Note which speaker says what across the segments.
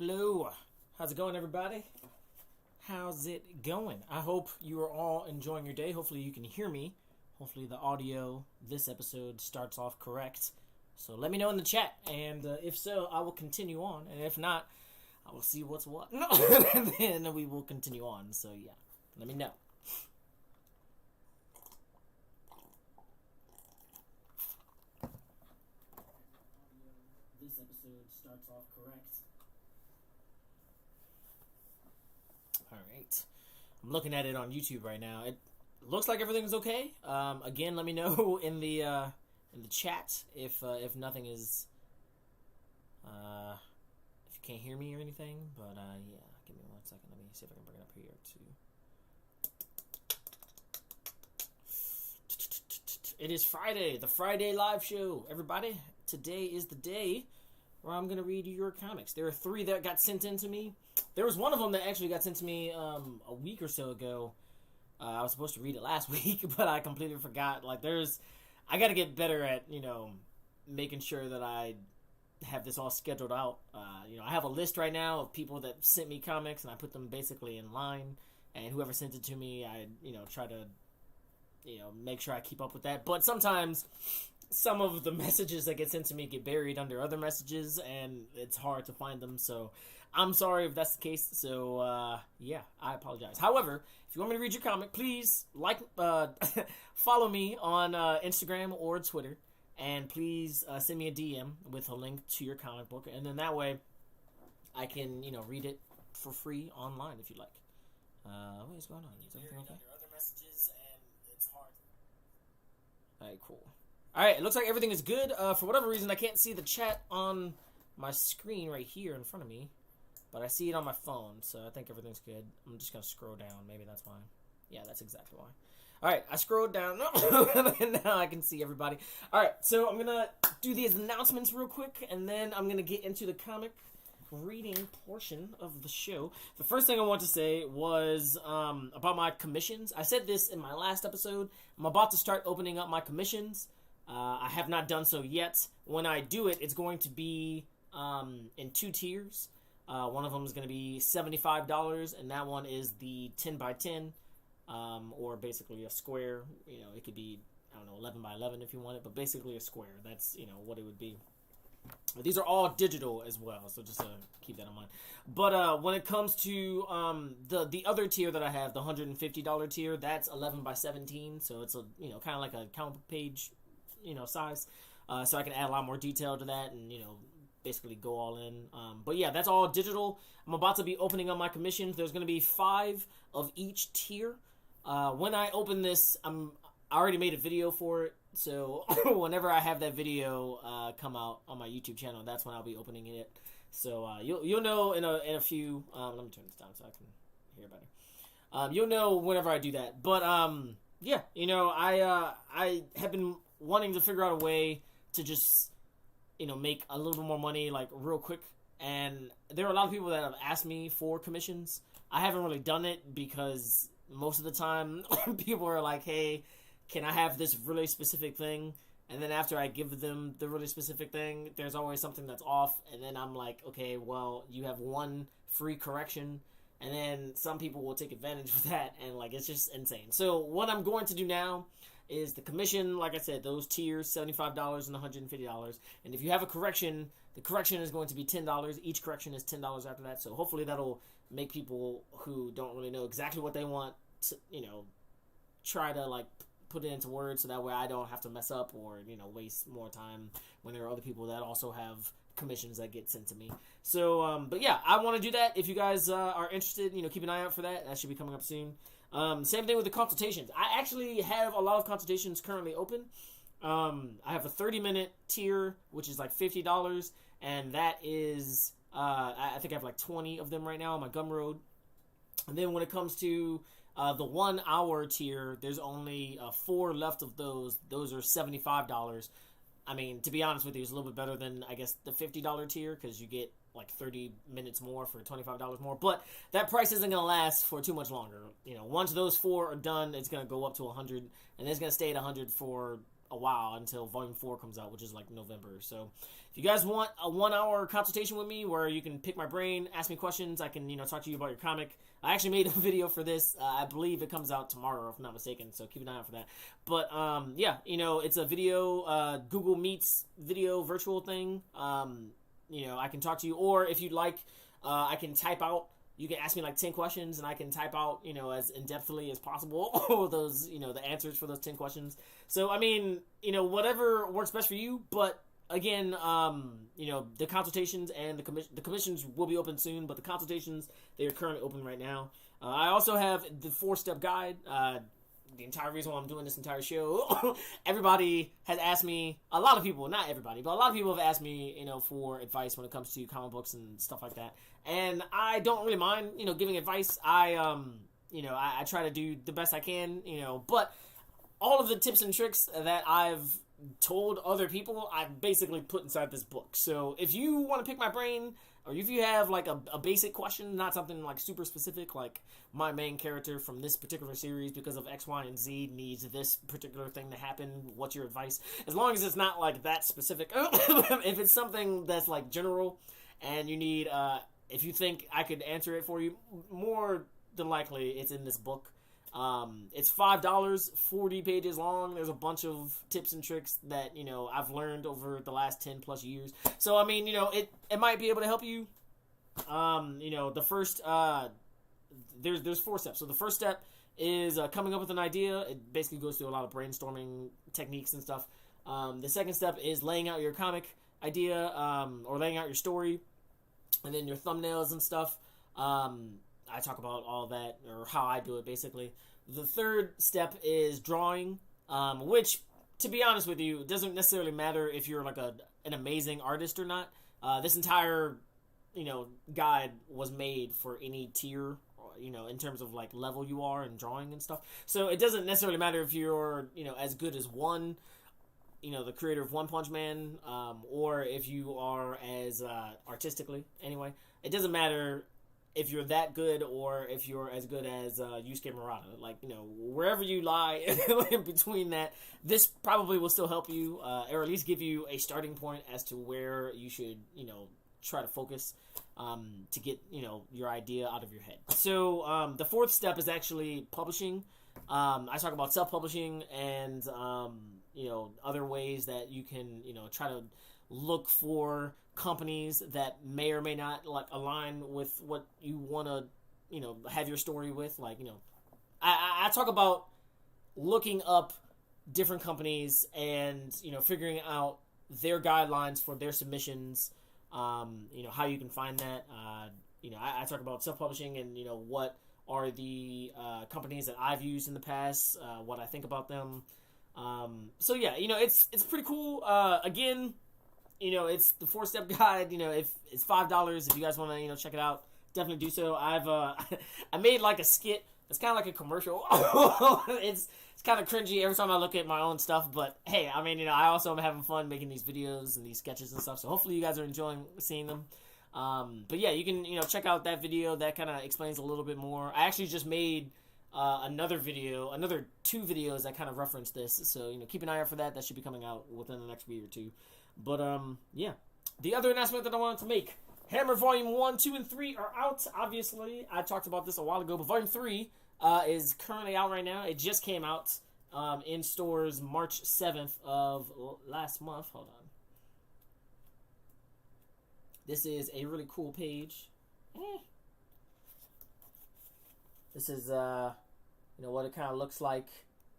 Speaker 1: Hello, how's it going, everybody? How's it going? I hope you are all enjoying your day. Hopefully you can hear me. Hopefully the audio this episode starts off correct. So let me know in the chat, and if so, I will continue on, and if not, I will see what's what. And then we will continue on, so yeah, let me know. This episode starts off correct. Alright. I'm looking at it on YouTube right now. It looks like everything's okay. Again, let me know in the chat if nothing is if you can't hear me or anything. But yeah, give me 1 second. Let me see if I can bring it up here too. It is Friday, the Friday live show. Everybody, today is the day where I'm gonna read your comics. There are 3 that got sent in to me. There was one of them that actually got sent to me a week or so ago. I was supposed to read it last week, but I completely forgot. Like, I got to get better at, making sure that I have this all scheduled out. I have a list right now of people that sent me comics, and I put them basically in line. And whoever sent it to me, I, try to, make sure I keep up with that. But sometimes some of the messages that get sent to me get buried under other messages, and it's hard to find them. So I'm sorry if that's the case. So, yeah, I apologize. However, if you want me to read your comic, please follow me on Instagram or Twitter, and please send me a DM with a link to your comic book, and then that way I can, read it for free online if you like. What is going on? Is everything okay? Other messages, and it's hard. All right, cool. All right, it looks like everything is good. For whatever reason, I can't see the chat on my screen right here in front of me. But I see it on my phone, so I think everything's good. I'm just going to scroll down. Maybe that's why. Yeah, that's exactly why. All right, I scrolled down, and now I can see everybody. All right, so I'm going to do these announcements real quick, and then I'm going to get into the comic reading portion of the show. The first thing I want to say was about my commissions. I said this in my last episode. I'm about to start opening up my commissions. I have not done so yet. When I do it, it's going to be in 2 tiers. One of them is going to be $75, and that one is the 10 by 10, or basically a square. It could be, 11 by 11 if you want it, but basically a square. That's, what it would be. These are all digital as well, so just keep that in mind. But when it comes to the other tier that I have, the $150 tier, that's 11 by 17, so it's a kind of like a comic book page, size. So I can add a lot more detail to that, and basically go all in. But yeah, that's all digital. I'm about to be opening up my commissions. There's going to be 5 of each tier. When I open this, I already made a video for it. So whenever I have that video come out on my YouTube channel, that's when I'll be opening it. So you'll know in a few. Let me turn this down so I can hear better. You'll know whenever I do that. But yeah, I have been wanting to figure out a way to just make a little bit more money, like, real quick. And there are a lot of people that have asked me for commissions. I haven't really done it because most of the time people are like, hey, can I have this really specific thing? And then after I give them the really specific thing, there's always something that's off. And then I'm like, okay, well, you have 1 free correction. And then some people will take advantage of that. And, like, it's just insane. So what I'm going to do now is the commission, like I said, those tiers, $75 and $150. And if you have a correction, the correction is going to be $10. Each correction is $10 after that. So hopefully that'll make people who don't really know exactly what they want to, try to, like, put it into words, so that way I don't have to mess up or, waste more time when there are other people that also have commissions that get sent to me. So, but yeah, I want to do that. If you guys are interested, keep an eye out for that. That should be coming up soon. Same thing with the consultations. I actually have a lot of consultations currently open. I have a 30-minute tier, which is like $50, and that is, I think I have like 20 of them right now on my Gumroad. And then when it comes to the 1 hour tier, there's only 4 left of those. Those are $75. I mean, to be honest with you, it's a little bit better than, I guess, the $50 tier, because you get like 30 minutes more for $25 more. But that price isn't going to last for too much longer. Once those 4 are done, it's going to go up to 100, and it's going to stay at 100 for a while until Volume 4 comes out, which is like November. So if you guys want a 1-hour consultation with me where you can pick my brain, ask me questions, I can, talk to you about your comic. I actually made a video for this. I believe it comes out tomorrow, if I'm not mistaken, so keep an eye out for that. But, yeah, it's a video, Google Meets video virtual thing. I can talk to you, or if you'd like, I can type out. You can ask me like 10 questions, and I can type out, as in-depthly as possible those, the answers for those 10 questions. So, whatever works best for you. But again, the consultations and the commissions will be open soon, but the consultations, they are currently open right now. I also have the 4-step guide. The entire reason why I'm doing this entire show, everybody has asked me, a lot of people, not everybody, but a lot of people have asked me, for advice when it comes to comic books and stuff like that. And I don't really mind, giving advice. I try to do the best I can, but all of the tips and tricks that I've told other people, I've basically put inside this book. So if you want to pick my brain, or if you have like a basic question, not something like super specific, like my main character from this particular series because of X, Y, and Z needs this particular thing to happen, what's your advice? As long as it's not like that specific. If it's something that's like general and you need, if you think I could answer it for you, more than likely it's in this book. It's $5, 40 pages long. There's a bunch of tips and tricks that, I've learned over the last 10 plus years. So, it might be able to help you. The first, there's 4 steps. So the first step is coming up with an idea. It basically goes through a lot of brainstorming techniques and stuff. The second step is laying out your comic idea, or laying out your story, and then your thumbnails and stuff. I talk about all that, or how I do it, basically. The third step is drawing, which, to be honest with you, it doesn't necessarily matter if you're like an amazing artist or not. This entire, guide was made for any tier, in terms of like level you are in drawing and stuff. So it doesn't necessarily matter if you're, as good as one, the creator of One Punch Man, or if you are as artistically, anyway. It doesn't matter if you're that good or if you're as good as Yusuke Murata. Like, wherever you lie in between that, this probably will still help you, or at least give you a starting point as to where you should, try to focus to get, your idea out of your head. So the fourth step is actually publishing. I talk about self-publishing and, other ways that you can, try to look for companies that may or may not like align with what you want to, have your story with. Like, I talk about looking up different companies and, figuring out their guidelines for their submissions, how you can find that. I talk about self-publishing and, what are the companies that I've used in the past, what I think about them. So yeah, it's pretty cool. Again, it's the 4-step guide. If it's $5, if you guys want to, check it out, definitely do so. I've I made like a skit. It's kind of like a commercial. It's kind of cringy every time I look at my own stuff, but hey, I also am having fun making these videos and these sketches and stuff. So hopefully you guys are enjoying seeing them. But yeah, you can check out that video that kind of explains a little bit more. I actually just made another 2 videos that kind of reference this. So keep an eye out for that. That should be coming out within the next week or 2. But, yeah. The other announcement that I wanted to make, Hammer Volume 1, 2, and 3 are out, obviously. I talked about this a while ago, but Volume 3 is currently out right now. It just came out in stores March 7th of last month. Hold on. This is a really cool page. This is, what it kind of looks like.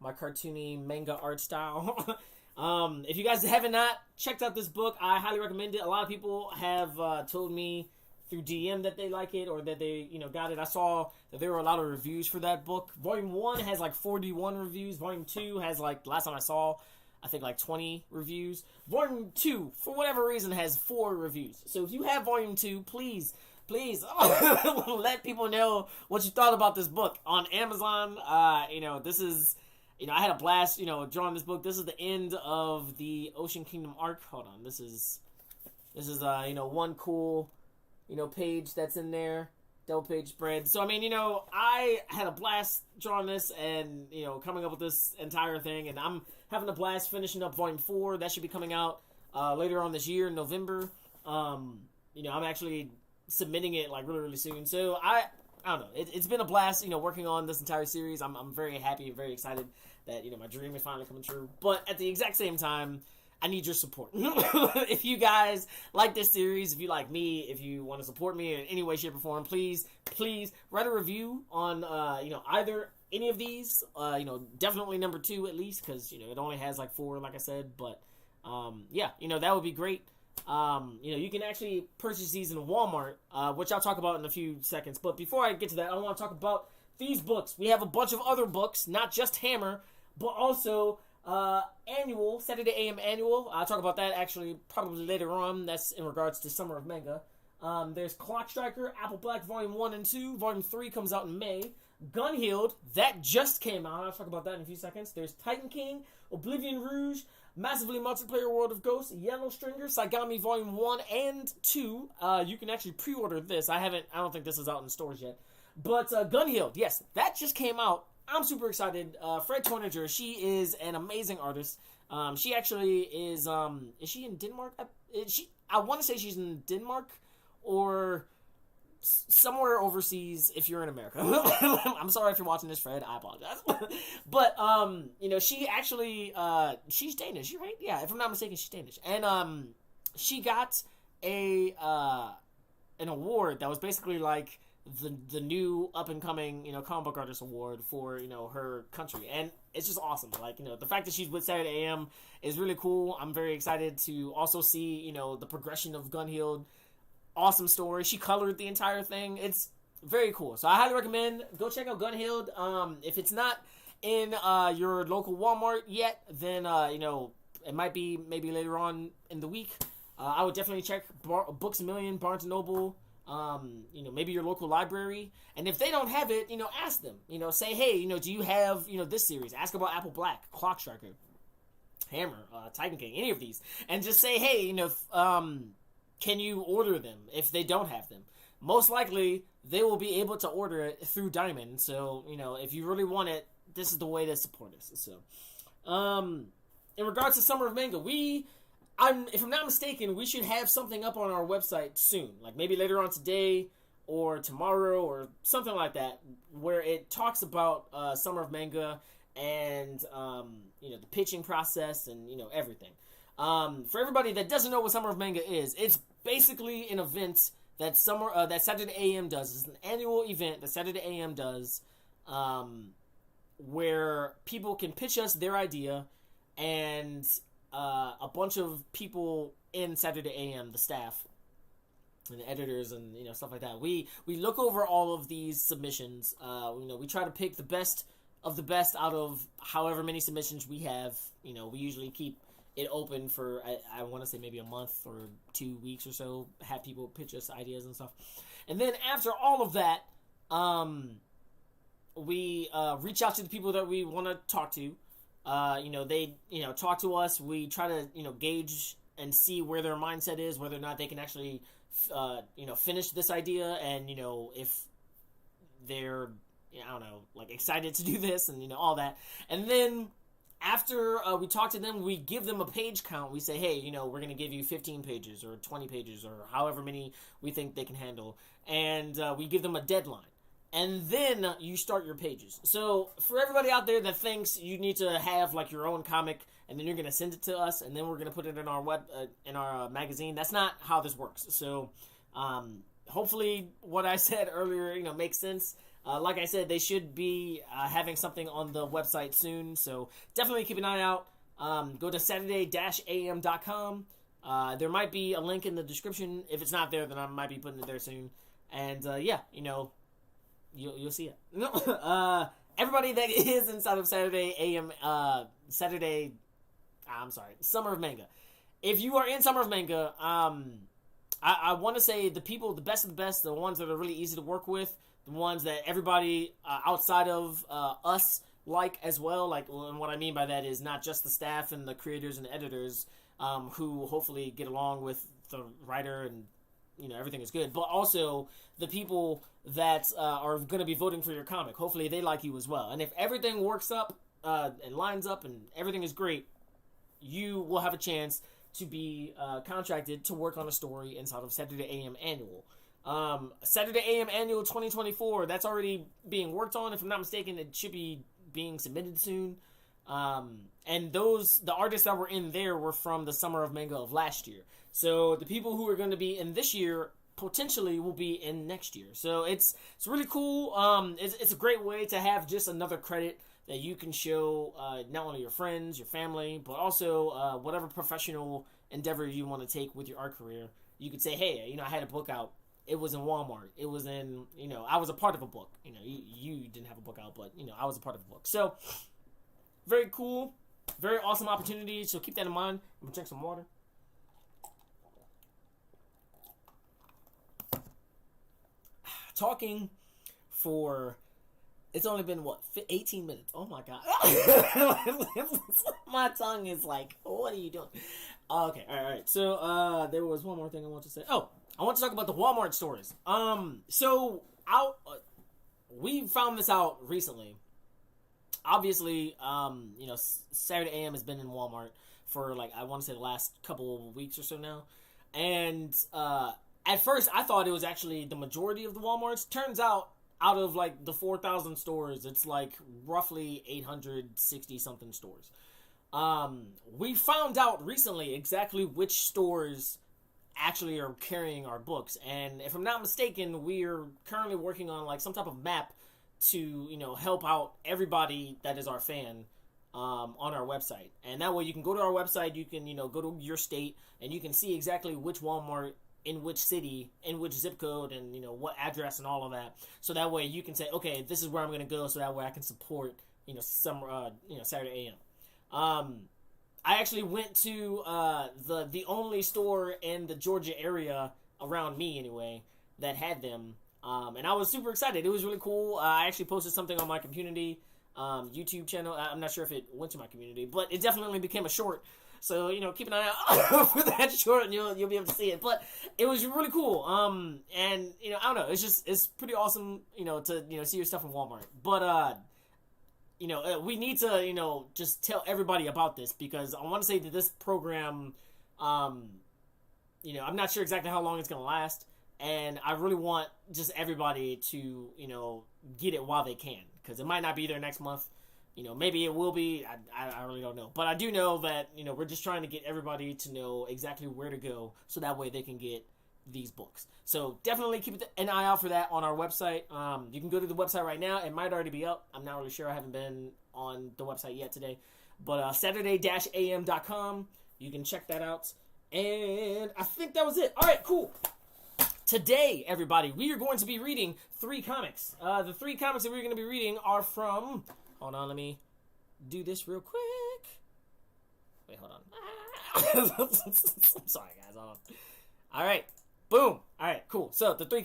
Speaker 1: My cartoony manga art style. If you guys have not checked out this book, I highly recommend it. A lot of people have told me through DM that they like it or that they, got it. I saw that there were a lot of reviews for that book. Volume 1 has like 41 reviews. Volume 2 has like, last time I saw, I think like 20 reviews. Volume 2, for whatever reason, has 4 reviews. So if you have Volume 2, please let people know what you thought about this book on Amazon. This is... I had a blast, drawing this book. This is the end of the Ocean Kingdom arc. Hold on. This is one cool, page that's in there. Double page spread. So, I had a blast drawing this and, coming up with this entire thing. And I'm having a blast finishing up Volume 4. That should be coming out later on this year in November. I'm actually submitting it like really, really soon. So I don't know. It's been a blast, working on this entire series. I'm very happy and very excited that, my dream is finally coming true. But at the exact same time, I need your support. If you guys like this series, if you like me, if you want to support me in any way, shape, or form, please write a review on, either any of these. Definitely number 2 at least, because, it only has like 4, like I said. But, that would be great. You can actually purchase these in Walmart, which I'll talk about in a few seconds. But before I get to that, I want to talk about these books. We have a bunch of other books, not just Hammer, but also annual, Saturday AM annual. I'll talk about that actually probably later on. That's in regards to Summer of Manga. There's Clock Striker, Apple Black Volume 1 and 2. Volume 3 comes out in May. Gunhealed, that just came out. I'll talk about that in a few seconds. There's Titan King, Oblivion Rouge, Massively Multiplayer World of Ghosts, Yellow Stringer, Saigami Volume 1 and 2. You can actually pre-order this. I don't think this is out in stores yet. But Gunhealed, yes, that just came out. I'm super excited. Fred Torninger, she is an amazing artist. She actually is she in Denmark? I want to say she's in Denmark or somewhere overseas if you're in America. I'm sorry if you're watching this, Fred. I apologize. But, she actually, she's Danish, right? Yeah, if I'm not mistaken, she's Danish. And, she got an award that was basically like the new up-and-coming, comic book artist award for, her country. And it's just awesome. Like, the fact that she's with Saturday AM is really cool. I'm very excited to also see, the progression of Gunhealed. Awesome story. She colored the entire thing. It's very cool. So I highly recommend go check out Gunhealed. If it's not in your local Walmart yet, then it might be maybe later on in the week. I would definitely check Books A Million, Barnes & Noble, maybe your local library. And if they don't have it, ask them. Say, hey, do you have, this series? Ask about Apple Black, Clock Striker, Hammer, Titan King, any of these. And just say, hey, can you order them if they don't have them? Most likely, they will be able to order it through Diamond. So, if you really want it, this is the way to support us. So, in regards to Summer of Manga, if I'm not mistaken, we should have something up on our website soon. Like maybe later on today or tomorrow or something like that, where it talks about Summer of Manga and, the pitching process and, everything. For everybody that doesn't know what Summer of Manga is, it's basically an event that Saturday AM does. It's an annual event that Saturday AM does, where people can pitch us their idea, and a bunch of people in Saturday AM, the staff and the editors and stuff like that, we look over all of these submissions. We try to pick the best of the best out of however many submissions we have. We usually keep it open for, I want to say maybe a month or 2 weeks or so, have people pitch us ideas and stuff. And then after all of that, we reach out to the people that we want to talk to. They, talk to us. We try to, gauge and see where their mindset is, whether or not they can actually, finish this idea, and, if they're, excited to do this and, all that. And then after we talk to them, we give them a page count. We say, hey, we're going to give you 15 pages or 20 pages or however many we think they can handle. And we give them a deadline. And then you start your pages. So for everybody out there that thinks you need to have like your own comic and then you're going to send it to us and then we're going to put it in our magazine, that's not how this works. So hopefully what I said earlier, makes sense. Like I said, they should be having something on the website soon, so definitely keep an eye out. Go to Saturday-am.com. There might be a link in the description. If it's not there, then I might be putting it there soon. And you'll see it. Everybody that is inside of Saturday AM, Summer of Manga. If you are in Summer of Manga, I want to say the people, the best of the best, the ones that are really easy to work with, the ones that everybody outside of us like as well. Like, and what I mean by that is not just the staff and the creators and editors who hopefully get along with the writer and everything is good, but also the people that are going to be voting for your comic. Hopefully they like you as well. And if everything works and lines up and everything is great, you will have a chance to be contracted to work on a story inside of Saturday AM Annual. Saturday AM Annual 2024, that's already being worked on. If I'm not mistaken, it should be being submitted soon. And the artists that were in there were from the Summer of Manga of last year. So the people who are going to be in this year potentially will be in next year. So it's really cool. It's a great way to have just another credit that you can show not only your friends, your family, but also whatever professional endeavor you want to take with your art career. You could say, hey, I had a book out. It was in Walmart. It was in, I was a part of a book. You didn't have a book out, but, I was a part of a book. So, very cool. Very awesome opportunity. So, keep that in mind. I'm going to drink some water. Talking for... It's only been, 18 minutes. Oh, my God. My tongue is like, what are you doing? Okay, all right. So, there was one more thing I want to say. Oh, I want to talk about the Walmart stores. We found this out recently. Obviously, Saturday AM has been in Walmart for, I want to say the last couple of weeks or so now. And, at first, I thought it was actually the majority of the Walmarts. Turns out of, the 4,000 stores, it's, roughly 860-something stores. We found out recently exactly which stores actually are carrying our books, and if I'm not mistaken, we're currently working on some type of map to help out everybody that is our fan on our website. And that way you can go to our website, you can go to your state, and you can see exactly which Walmart in which city, in which zip code, and what address and all of that. So that way you can say, okay, this is where I'm going to go, so that way I can support Saturday AM. I actually went to the only store in the Georgia area, around me anyway, that had them. And I was super excited. It was really cool. I actually posted something on my community YouTube channel. I'm not sure if it went to my community, but it definitely became a short. So, keep an eye out for that short and you'll be able to see it. But it was really cool. And, I don't know. It's pretty awesome, to, see your stuff in Walmart. But, we need to, just tell everybody about this, because I want to say that this program, I'm not sure exactly how long it's going to last, and I really want just everybody to, get it while they can, because it might not be there next month. Maybe it will be. I really don't know. But I do know that, we're just trying to get everybody to know exactly where to go, so that way they can get these books. So definitely keep an eye out for that on our website. You can go to the website right now. It might already be up. I'm not really sure. I haven't been on the website yet today. But Saturday-am.com. You can check that out. And I think that was it. All right, cool. Today, everybody, we are going to be reading 3 comics. The 3 comics that we're going to be reading are from... Hold on, let me do this real quick. Wait, hold on. I'm sorry, guys. Hold on. All right. Boom. All right, cool. So the 3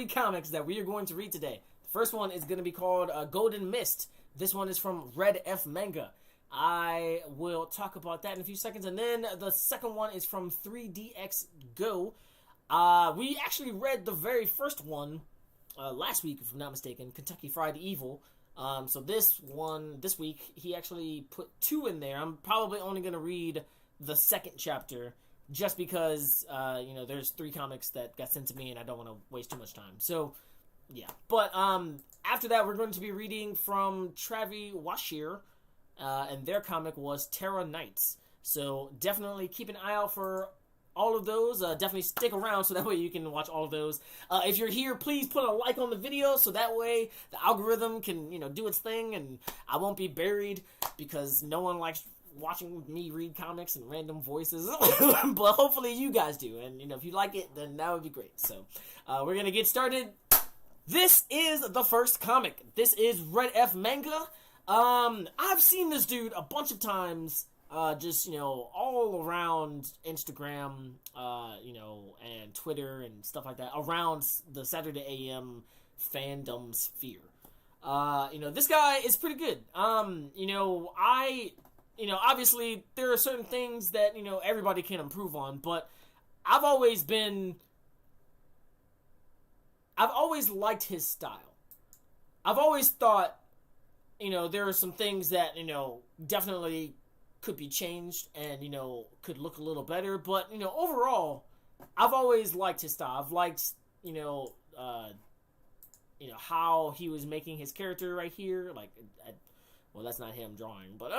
Speaker 1: comics that we are going to read today. The first one is going to be called Golden Mist. This one is from Red F Manga. I will talk about that in a few seconds. And then the second one is from 3DX Go. We actually read the very first one last week, if I'm not mistaken, Kentucky Fried Evil. So this week, he actually put 2 in there. I'm probably only going to read the second chapter, just because, there's 3 comics that got sent to me and I don't want to waste too much time. So, yeah. But, after that, we're going to be reading from Travi Washir, and their comic was TERRA-KNIGHTS. So, definitely keep an eye out for all of those. Definitely stick around so that way you can watch all of those. If you're here, please put a like on the video so that way the algorithm can, do its thing and I won't be buried, because no one likes watching me read comics and random voices. But hopefully you guys do. And, if you like it, then that would be great. So, we're going to get started. This is the first comic. This is Red F Manga. I've seen this dude a bunch of times. Just, all around Instagram, and Twitter and stuff like that, around the Saturday AM fandom sphere. This guy is pretty good. Obviously there are certain things that, everybody can improve on, but I've always liked his style. I've always thought, there are some things that, definitely could be changed and, could look a little better. But, overall, I've always liked his style. I've liked, how he was making his character right here. Like, well, that's not him drawing, but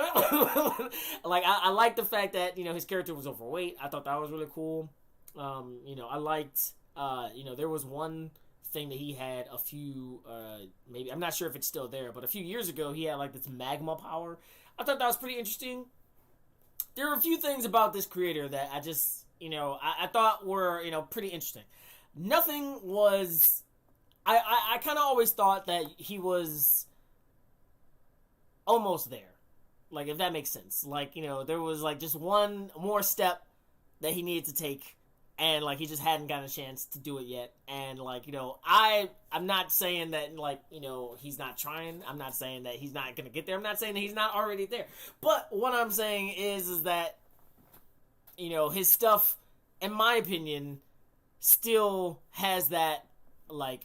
Speaker 1: like I like the fact that his character was overweight. I thought that was really cool. I liked there was one thing that he had a few maybe, I'm not sure if it's still there, but a few years ago he had like this magma power. I thought that was pretty interesting. There are a few things about this creator that I just I thought were pretty interesting. Nothing was. I kind of always thought that he was almost there, like, if that makes sense. Like, there was like just one more step that he needed to take, and like he just hadn't gotten a chance to do it yet. And like, I'm not saying that like he's not trying. I'm not saying that he's not gonna get there. I'm not saying that he's not already there. But what I'm saying is that his stuff, in my opinion, still has that, like,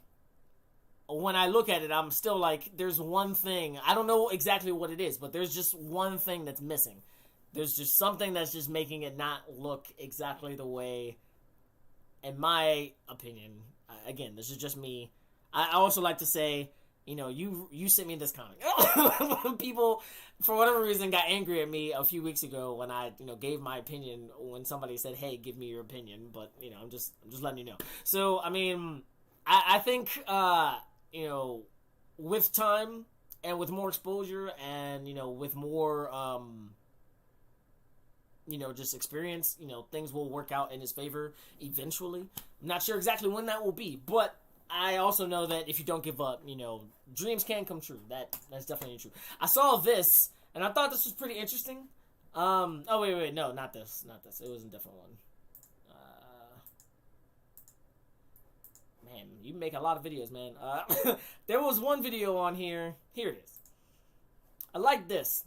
Speaker 1: when I look at it, I'm still like, there's one thing. I don't know exactly what it is, but there's just one thing that's missing. There's just something that's just making it not look exactly the way, in my opinion. Again, this is just me. I also like to say, you sent me this comic. People, for whatever reason, got angry at me a few weeks ago when I, gave my opinion when somebody said, "Hey, give me your opinion." But I'm just letting you know. So I mean, I think with time and with more exposure and with more just experience, things will work out in his favor eventually. I'm not sure exactly when that will be, but I also know that if you don't give up, dreams can come true. That's definitely true. I saw this, and I thought this was pretty interesting. Oh, wait, no, not this. It was a different one. Man, you make a lot of videos, man. There was one video on here. Here it is. I like this.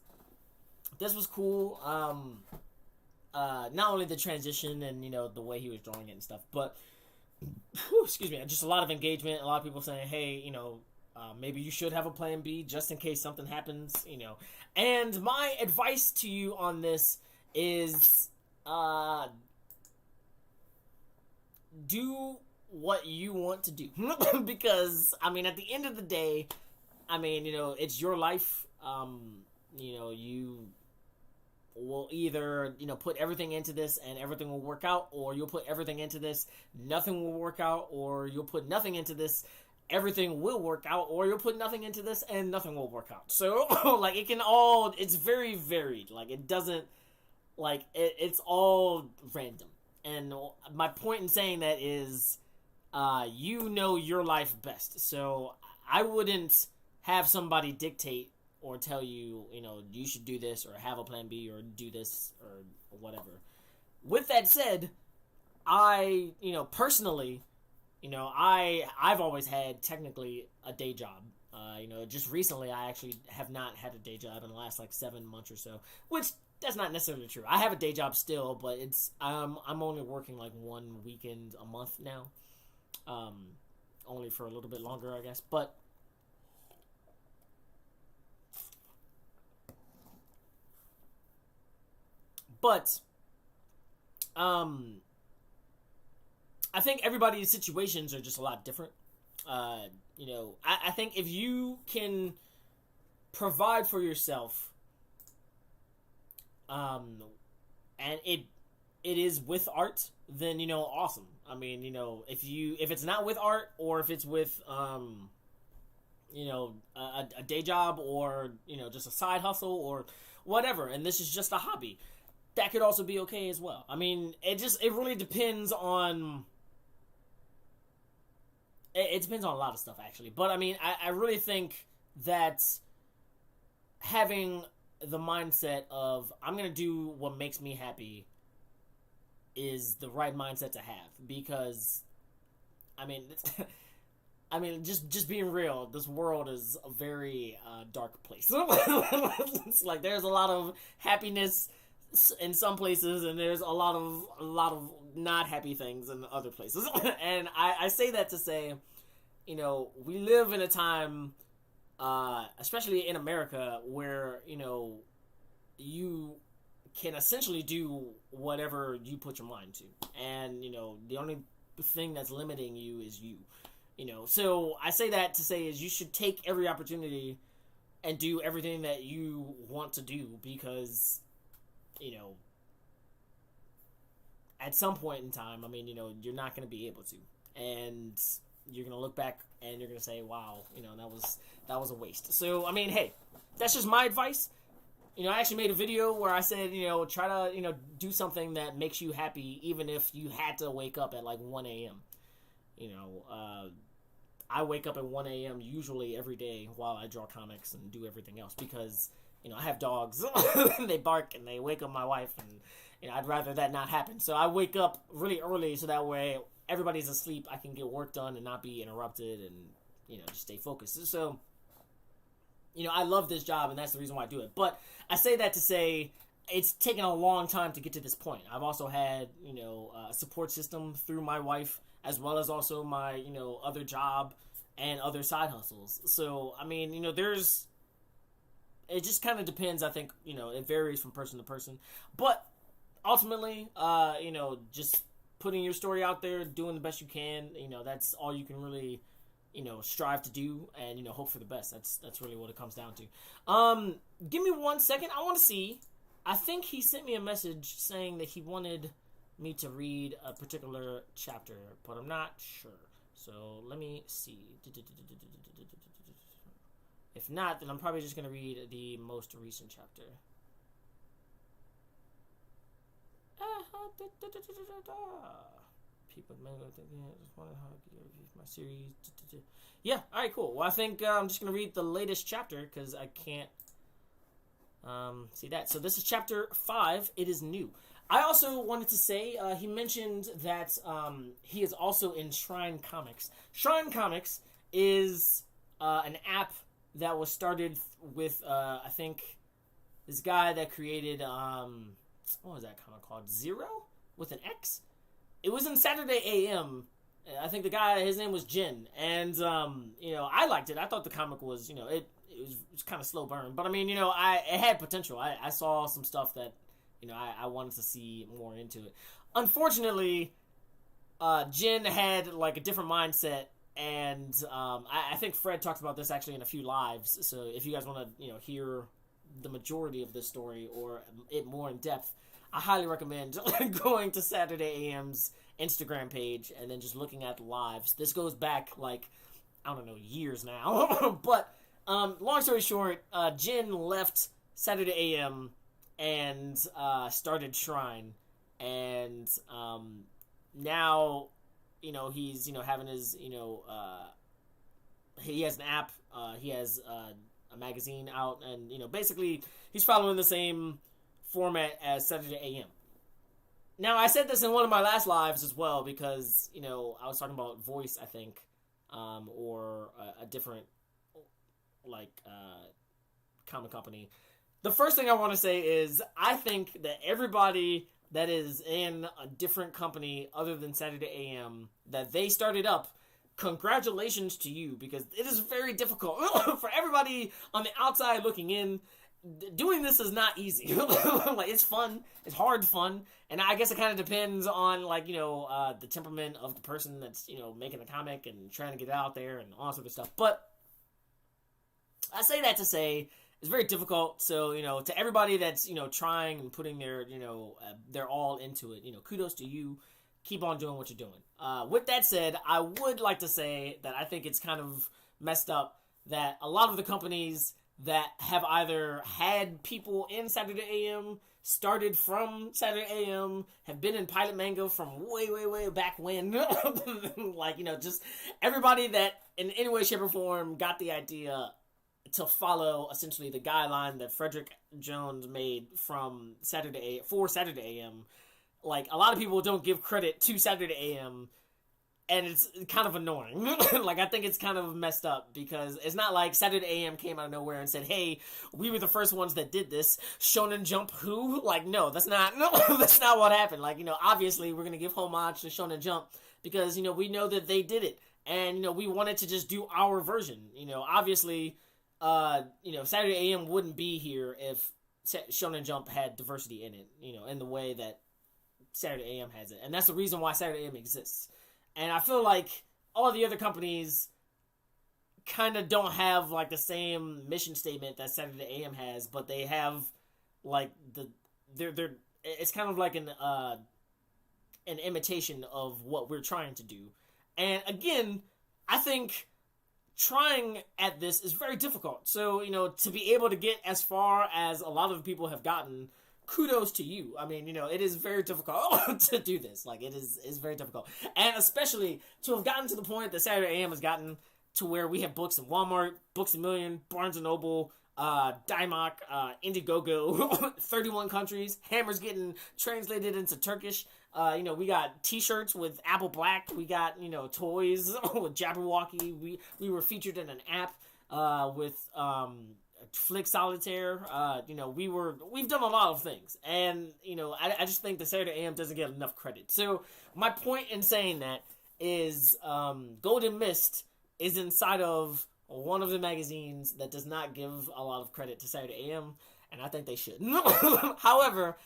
Speaker 1: This was cool. Not only the transition and, the way he was drawing it and stuff, but, excuse me, just a lot of engagement. A lot of people saying, hey, maybe you should have a plan B just in case something happens, And my advice to you on this is, do what you want to do. Because, I mean, at the end of the day, I mean, it's your life. You will either, put everything into this and everything will work out, or you'll put everything into this, nothing will work out, or you'll put nothing into this, everything will work out, or you'll put nothing into this and nothing will work out. So, like, it's very varied. Like, it doesn't, like, it's all random. And my point in saying that is, you know your life best. So I wouldn't have somebody dictate or tell you, you should do this or have a plan B or do this or whatever. With that said, I, personally, I've always had technically a day job. Just recently I actually have not had a day job in the last like 7 months or so, which that's not necessarily true. I have a day job still, but I'm only working like one weekend a month now. Only for a little bit longer, I guess. But I think everybody's situations are just a lot different. I think if you can provide for yourself, and it is with art, then, awesome. I mean, if it's not with art, or if it's with, a day job, or, just a side hustle, or whatever, and this is just a hobby, that could also be okay as well. I mean, it really depends on, it depends on a lot of stuff, actually. But, I mean, I really think that having the mindset of, I'm going to do what makes me happy, is the right mindset to have. Because, I mean, just being real, this world is a very dark place. It's like there's a lot of happiness in some places, and there's a lot of not happy things in other places. And I say that to say, we live in a time especially in America, where, you know, you can essentially do whatever you put your mind to. And, you know, the only thing that's limiting you is you. You know, so I say that to say is you should take every opportunity and do everything that you want to do, because, you know, at some point in time, I mean, you know, you're not going to be able to. And you're going to look back and you're going to say, wow, you know, that was a waste. So, I mean, hey, that's just my advice. You know, I actually made a video where I said, you know, try to, you know, do something that makes you happy, even if you had to wake up at like 1 a.m. You know, I wake up at 1 a.m. usually every day while I draw comics and do everything else, because, you know, I have dogs. They bark and they wake up my wife, and, you know, I'd rather that not happen. So I wake up really early so that way everybody's asleep, I can get work done and not be interrupted and, you know, just stay focused. So, you know, I love this job, and that's the reason why I do it. But I say that to say it's taken a long time to get to this point. I've also had, you know, a support system through my wife, as well as also my, you know, other job and other side hustles. So, I mean, you know, it just kind of depends. I think, you know, it varies from person to person. But ultimately, you know, just putting your story out there, doing the best you can, you know, that's all you can really, you know, strive to do, and, you know, hope for the best. That's really what it comes down to. Give me 1 second. I want to see. I think he sent me a message saying that he wanted me to read a particular chapter, but I'm not sure. So let me see. If not, then I'm probably just going to read the most recent chapter. People just wondering how I review my series. Yeah, alright, cool. Well, I think I'm just going to read the latest chapter, because I can't see that. So this is chapter 5. It is new. I also wanted to say, he mentioned that he is also in Shrine Comics. Shrine Comics is an app that was started with, I think, this guy that created, what was that comic called? Zero? With an X? It was in Saturday AM. I think the guy, his name was Jin. And, you know, I liked it. I thought the comic was, you know, it was kind of slow burn. But, I mean, you know, it had potential. I saw some stuff that, you know, I wanted to see more into it. Unfortunately, Jin had, like, a different mindset. And I think Fred talked about this actually in a few lives. So if you guys want to, you know, hear the majority of this story or it more in depth, I highly recommend going to Saturday AM's Instagram page and then just looking at the lives. This goes back, like, I don't know, years now. But long story short, Jin left Saturday AM and started Shrine. And now, you know, he's, you know, having his, you know, he has an app, he has a magazine out, and, you know, basically he's following the same format as Saturday AM. Now, I said this in one of my last lives as well, because, you know, I was talking about Voice, I think, or a different, like, comic company. The first thing I want to say is, I think that everybody that is in a different company other than Saturday AM, that they started up, congratulations to you, because it is very difficult for everybody on the outside looking in. Doing this is not easy. Like, it's fun. It's hard fun. And I guess it kind of depends on, like, you know, the temperament of the person that's, you know, making the comic and trying to get it out there and all sorts of stuff. But I say that to say it's very difficult. So, you know, to everybody that's, you know, trying and putting their, you know, their all into it, you know, kudos to you. Keep on doing what you're doing. With that said, I would like to say that I think it's kind of messed up that a lot of the companies that have either had people in Saturday AM, started from Saturday AM, have been in Pilot Manga from way, way, way back when. Like, you know, just everybody that in any way, shape, or form got the idea to follow essentially the guideline that Frederick Jones made from for Saturday AM. Like, a lot of people don't give credit to Saturday AM, and it's kind of annoying. Like, I think it's kind of messed up, because it's not like Saturday AM came out of nowhere and said, hey, we were the first ones that did this. Shonen Jump who? Like, no, that's not what happened. Like, you know, obviously we're going to give homage to Shonen Jump because, you know, we know that they did it. And, you know, we wanted to just do our version. You know, obviously, Saturday AM wouldn't be here if Shonen Jump had diversity in it, in the way that Saturday AM has it. And that's the reason why Saturday AM exists. And I feel like all the other companies kind of don't have, like, the same mission statement that Saturday AM has, but they have, like, it's kind of like an imitation of what we're trying to do. And again, I think trying at this is very difficult. So, to be able to get as far as a lot of people have gotten, kudos to you. I mean, it is very difficult to do this. Like, it's very difficult. And especially to have gotten to the point that Saturday AM has gotten to where we have books in Walmart, Books A Million, Barnes & Noble, Daimok, Indiegogo, 31 countries. Hammer's getting translated into Turkish. We got t-shirts with Apple Black. We got, toys with Jabberwocky. We were featured in an app with Flick Solitaire. We've done a lot of things. And, I just think the Saturday AM doesn't get enough credit. So my point in saying that is Golden Mist is inside of one of the magazines that does not give a lot of credit to Saturday AM, and I think they should. However,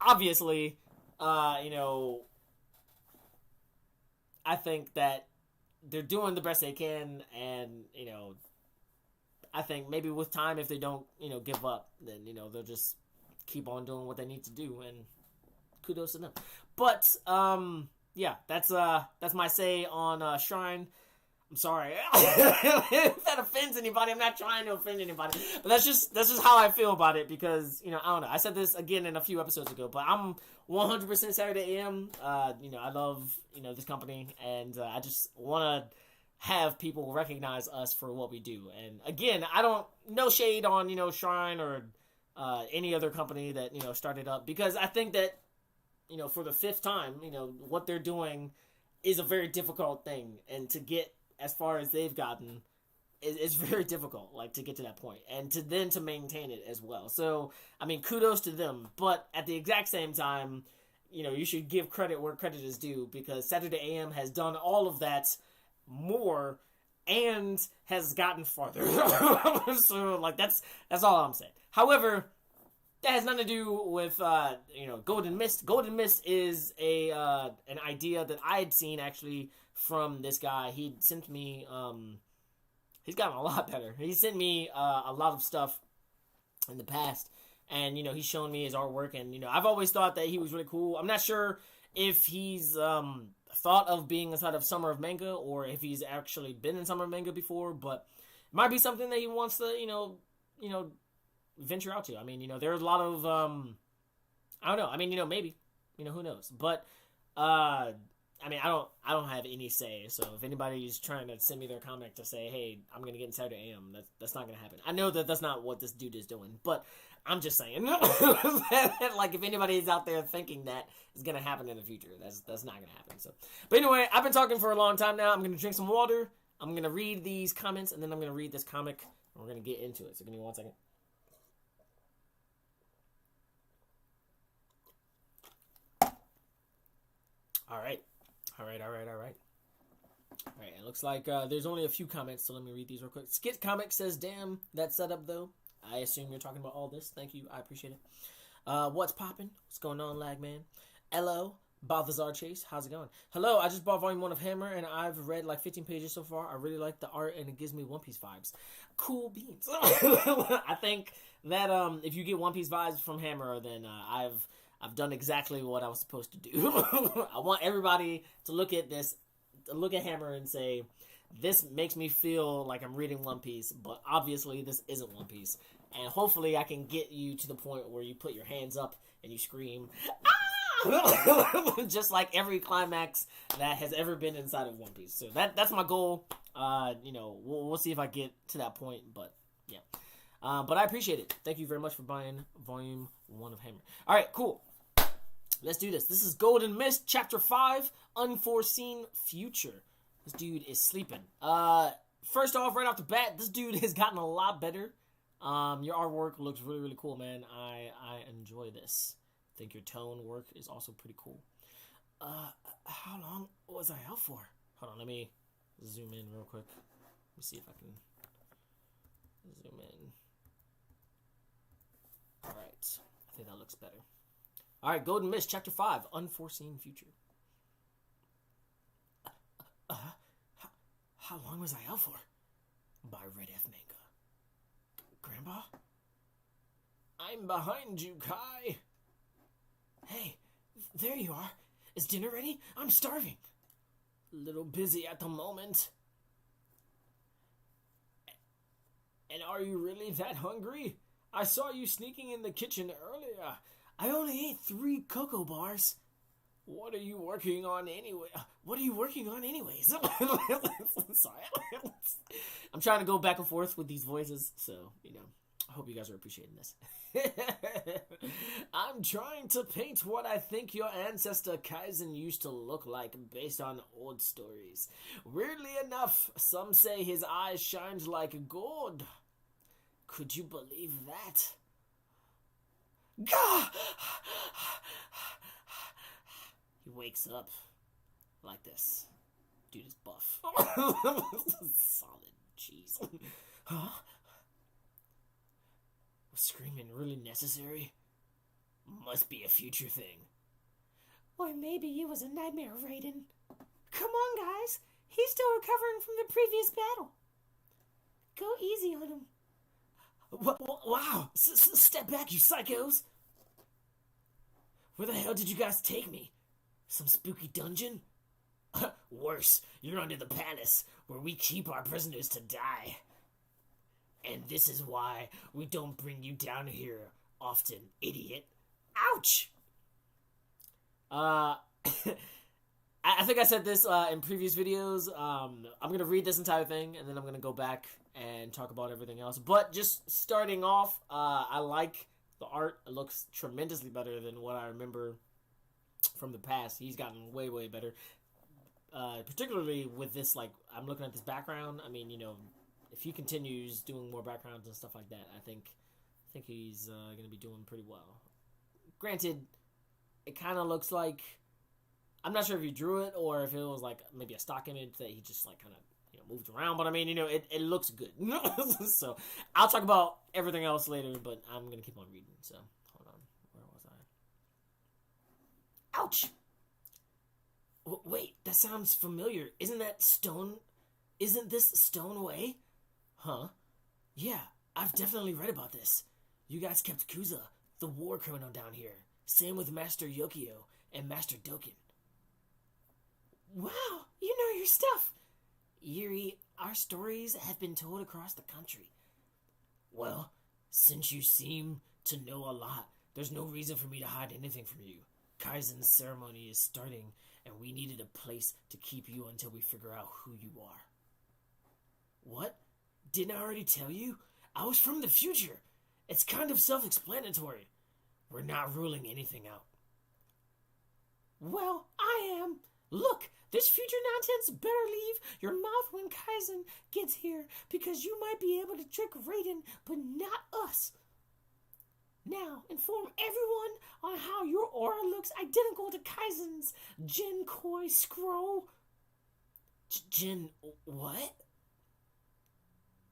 Speaker 1: obviously, I think that they're doing the best they can, and, I think maybe with time, if they don't, give up, then, they'll just keep on doing what they need to do, and kudos to them. But, yeah, that's my say on Shrine. I'm sorry if that offends anybody. I'm not trying to offend anybody, but that's just how I feel about it, because I don't know. I said this again in a few episodes ago, but I'm 100% Saturday AM. I love this company, and I just want to have people recognize us for what we do. And again, I don't no shade on Shrine or any other company that started up, because I think that for the fifth time what they're doing is a very difficult thing, and to get as far as they've gotten, it's very difficult, like, to get to that point, and to maintain it as well. So, I mean, kudos to them, but at the exact same time, you should give credit where credit is due, because Saturday AM has done all of that more and has gotten farther. So, like, that's all I'm saying. However, that has nothing to do with Golden Mist. Golden Mist is an idea that I had seen actually from this guy. He sent me he's gotten a lot better. He sent me a lot of stuff in the past, and he's shown me his artwork, and I've always thought that he was really cool. I'm not sure if he's thought of being inside of Summer of Manga, or if he's actually been in Summer of Manga before, but it might be something that he wants to venture out to. I mean, there's a lot of I don't know. I mean, maybe, who knows? But I mean, I don't have any say. So if anybody's trying to send me their comic to say, hey, I'm gonna get in Saturday AM, that's not gonna happen. I know that that's not what this dude is doing, but I'm just saying, like, if anybody is out there thinking that is gonna happen in the future, that's not gonna happen. So, but anyway, I've been talking for a long time now. I'm gonna drink some water. I'm gonna read these comments, and then I'm gonna read this comic, and we're gonna get into it. So give me 1 second. All right. Alright, it looks like there's only a few comments, so let me read these real quick. Skit Comic says, damn, that setup, though. I assume you're talking about all this. Thank you, I appreciate it. What's poppin'? What's going on, Lagman? Hello, Balthazar Chase, how's it going? Hello, I just bought volume 1 of Hammer, and I've read like 15 pages so far. I really like the art, and it gives me One Piece vibes. Cool beans. I think that if you get One Piece vibes from Hammer, then I've done exactly what I was supposed to do. I want everybody to look at this, look at Hammer and say, this makes me feel like I'm reading One Piece, but obviously this isn't One Piece. And hopefully I can get you to the point where you put your hands up and you scream, ah! Just like every climax that has ever been inside of One Piece. So that's my goal. We'll see if I get to that point, but yeah. But I appreciate it. Thank you very much for buying volume 1 of Hammer. Alright, cool. Let's do this. This is Golden Mist, Chapter 5, Unforeseen Future. This dude is sleeping. First off, right off the bat, this dude has gotten a lot better. Your artwork looks really, really cool, man. I enjoy this. I think your tone work is also pretty cool. How long was I out for? Hold on, let me zoom in real quick. Let me see if I can Zoom in. Alright. I think that looks better. Alright, Golden Mist, Chapter 5, Unforeseen Future. How long was I out for? By Red F Manga. Grandpa? I'm behind you, Kai. Hey, there you are. Is dinner ready? I'm starving. Little busy at the moment. And are you really that hungry? I saw you sneaking in the kitchen earlier. I only ate 3 cocoa bars. What are you working on anyway? What are you working on anyways? Sorry. I'm trying to go back and forth with these voices, so, you know, I hope you guys are appreciating this. I'm trying to paint what I think your ancestor Kaizen used to look like based on old stories. Weirdly enough, some say his eyes shined like gold. Could you believe that? Gah! He wakes up like this. Dude is buff. Solid cheese. Huh? Was screaming really necessary? Must be a future thing. Or maybe it was a nightmare, Raiden. Come on, guys. He's still recovering from the previous battle. Go easy on him. Wow! Step back, you psychos! Where the hell did you guys take me? Some spooky dungeon? Worse, you're under the palace, where we keep our prisoners to die. And this is why we don't bring you down here often, idiot. Ouch! I think I said this in previous videos. I'm going to read this entire thing, and then I'm going to go back and talk about everything else. But just starting off, I like the art. It looks tremendously better than what I remember from the past. He's gotten way, way better. Particularly with this, like, I'm looking at this background. I mean, you know, if he continues doing more backgrounds and stuff like that, I think he's going to be doing pretty well. Granted, it kind of looks like, I'm not sure if he drew it or if it was like maybe a stock image that he just like kind of, you know, moved around. But I mean, you know, it looks good. So I'll talk about everything else later, but I'm going to keep on reading. So hold on. Where was I? Ouch! Wait, that sounds familiar. Isn't this Stoneway? Huh? Yeah, I've definitely read about this. You guys kept Kuza, the war criminal, down here. Same with Master Yokio and Master Doken. Wow, you know your stuff. Yuri, our stories have been told across the country. Well, since you seem to know a lot, there's no reason for me to hide anything from you. Kaizen's ceremony is starting, and we needed a place to keep you until we figure out who you are. What? Didn't I already tell you? I was from the future. It's kind of self-explanatory. We're not ruling anything out. Well, I am. Look, this future nonsense better leave your mouth when Kaizen gets here, because you might be able to trick Raiden, but not us. Now, inform everyone on how your aura looks identical to Kaizen's. Jin Koi Scroll. Jin what?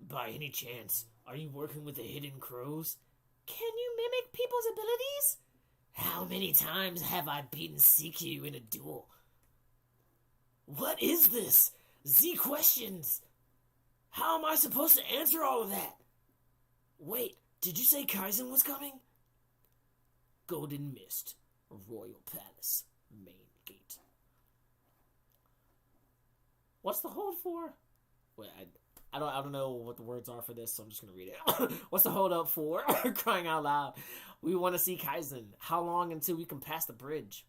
Speaker 1: By any chance, are you working with the Hidden Crows? Can you mimic people's abilities? How many times have I beaten CQ in a duel? What is this? Z questions. How am I supposed to answer all of that? Wait, did you say Kaizen was coming? Golden Mist, Royal Palace, main gate. What's the hold for? Wait, I don't know what the words are for this, so I'm just gonna read it. What's the hold up for? Crying out loud. We want to see Kaizen. How long until we can pass the bridge?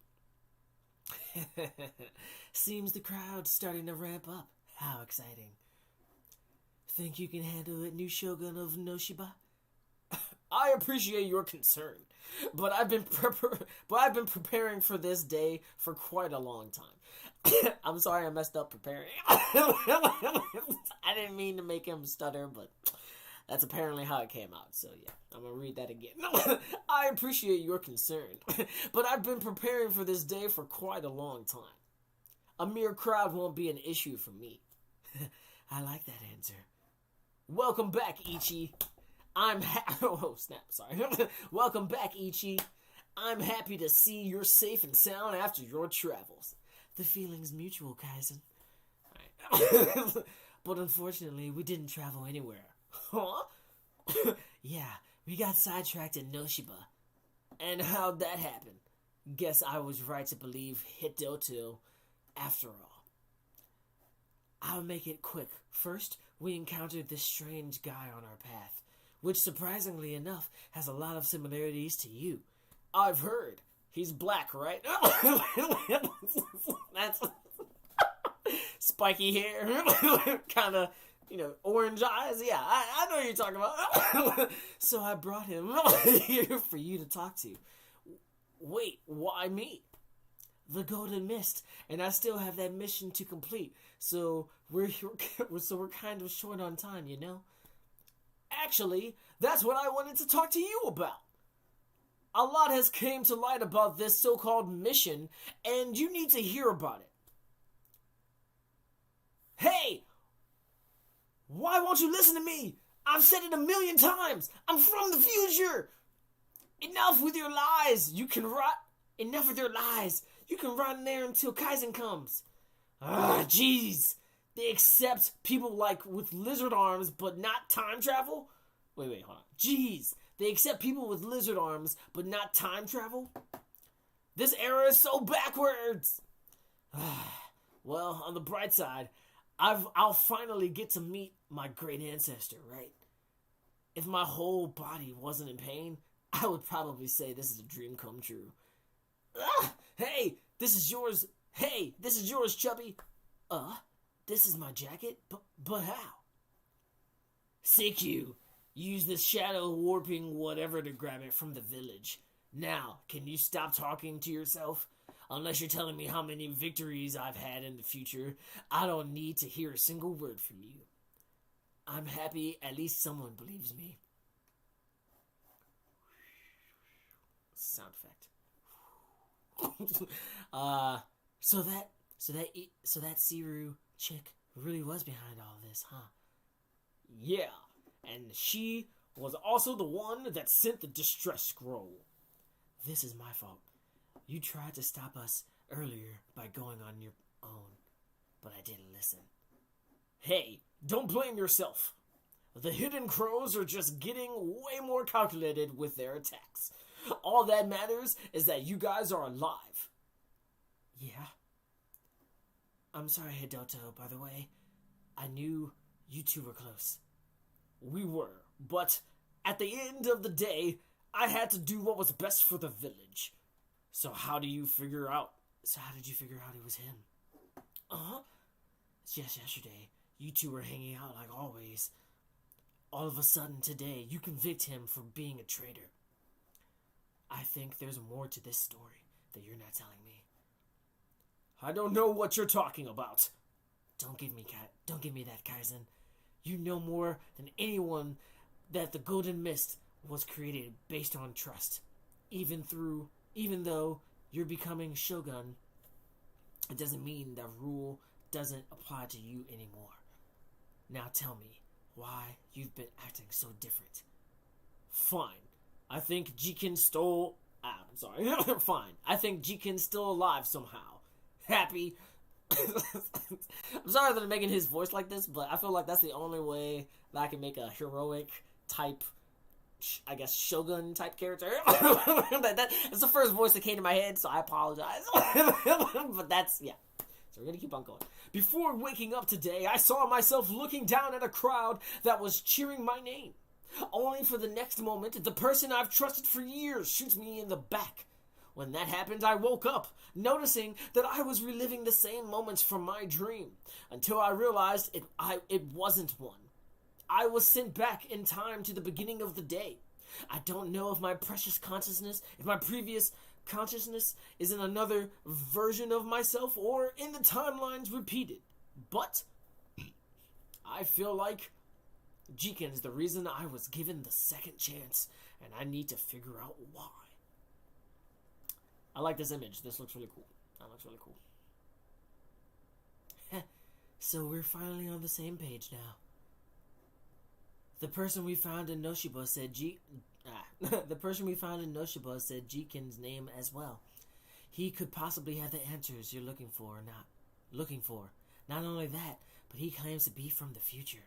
Speaker 1: Seems the crowd's starting to ramp up. How exciting. Think you can handle it, new Shogun of Noshiba? I appreciate your concern, but I've been preparing for this day for quite a long time. I'm sorry I messed up preparing. I didn't mean to make him stutter, but that's apparently how it came out. So yeah, I'm gonna read that again. I appreciate your concern, but I've been preparing for this day for quite a long time. A mere crowd won't be an issue for me. I like that answer. Welcome back, Ichi. Oh, snap, sorry. Welcome back, Ichi. I'm happy to see you're safe and sound after your travels. The feeling's mutual, Kaizen. Right. But unfortunately, we didn't travel anywhere. Huh? Yeah, we got sidetracked in Noshiba. And how'd that happen? Guess I was right to believe Hidoto after all. I'll make it quick. First, we encountered this strange guy on our path, which surprisingly enough has a lot of similarities to you. I've heard. He's black, right? That's spiky hair, kind of, orange eyes. Yeah, I know what you're talking about. So I brought him here for you to talk to. Wait, why me? The Golden Mist, and I still have that mission to complete. So we're kind of short on time, you know? Actually, that's what I wanted to talk to you about. A lot has came to light about this so-called mission, and you need to hear about it. Hey! Why won't you listen to me? I've said it 1,000,000 times. I'm from the future. Enough with your lies. Enough with your lies. You can run in there until Kaizen comes. Jeez. They accept people with lizard arms, but not time travel? Wait, hold on. Jeez. They accept people with lizard arms, but not time travel? This era is so backwards. Well, on the bright side, I'll finally get to meet my great ancestor, right? If my whole body wasn't in pain, I would probably say this is a dream come true. Hey, this is yours. Hey, this is yours, Chubby. This is my jacket? But how? CQ, use the shadow warping whatever to grab it from the village. Now, can you stop talking to yourself? Unless you're telling me how many victories I've had in the future, I don't need to hear a single word from you. I'm happy at least someone believes me. Sound effect. So that Siru chick really was behind all this, huh? Yeah, and she was also the one that sent the distress scroll. This is my fault. You tried to stop us earlier by going on your own, but I didn't listen. Hey, don't blame yourself. The hidden crows are just getting way more calculated with their attacks. All that matters is that you guys are alive. Yeah? I'm sorry, Hidoto, by the way. I knew you two were close. We were, but at the end of the day, I had to do what was best for the village. So how did you figure out it was him? Just yesterday, you two were hanging out like always. All of a sudden today, you convict him for being a traitor. I think there's more to this story that you're not telling me. I don't know what you're talking about. Don't give me that, Kaizen. You know more than anyone that the Golden Mist was created based on trust. Even though you're becoming Shogun, it doesn't mean that rule doesn't apply to you anymore. Now tell me why you've been acting so different. Fine. I think Jiken's still... Fine. I think Jiken's still alive somehow. Happy. I'm sorry that I'm making his voice like this, but I feel like that's the only way that I can make a heroic type, I guess, Shogun type character. That's the first voice that came to my head, so I apologize. But that's, yeah. So we're going to keep on going. Before waking up today, I saw myself looking down at a crowd that was cheering my name. Only for the next moment, the person I've trusted for years shoots me in the back. When that happened, I woke up, noticing that I was reliving the same moments from my dream, until I realized it wasn't one. I was sent back in time to the beginning of the day. I don't know if my previous consciousness is in another version of myself or in the timelines repeated. But I feel like Jiken's the reason I was given the second chance, and I need to figure out why. I like this image. This looks really cool. That looks really cool. So we're finally on the same page now. The person we found in Noshiba said the person we found in Noshiba said Jiken's name as well. He could possibly have the answers you're looking for or not looking for. Not only that, but he claims to be from the future.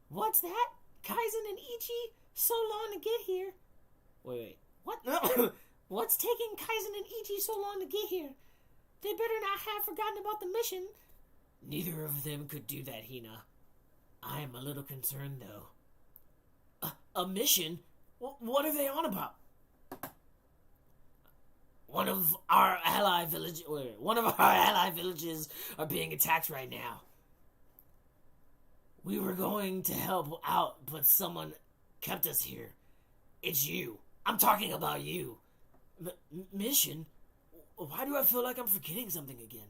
Speaker 1: What's that? Kaizen and Ichi? So long to get here. Wait. What? What's taking Kaizen and Ichi so long to get here? They better not have forgotten about the mission. Neither of them could do that, Hina. I am a little concerned, though. A mission? What are they on about? One of our ally villages are being attacked right now. We were going to help out, but someone kept us here. It's you. I'm talking about you. Mission? Why do I feel like I'm forgetting something again?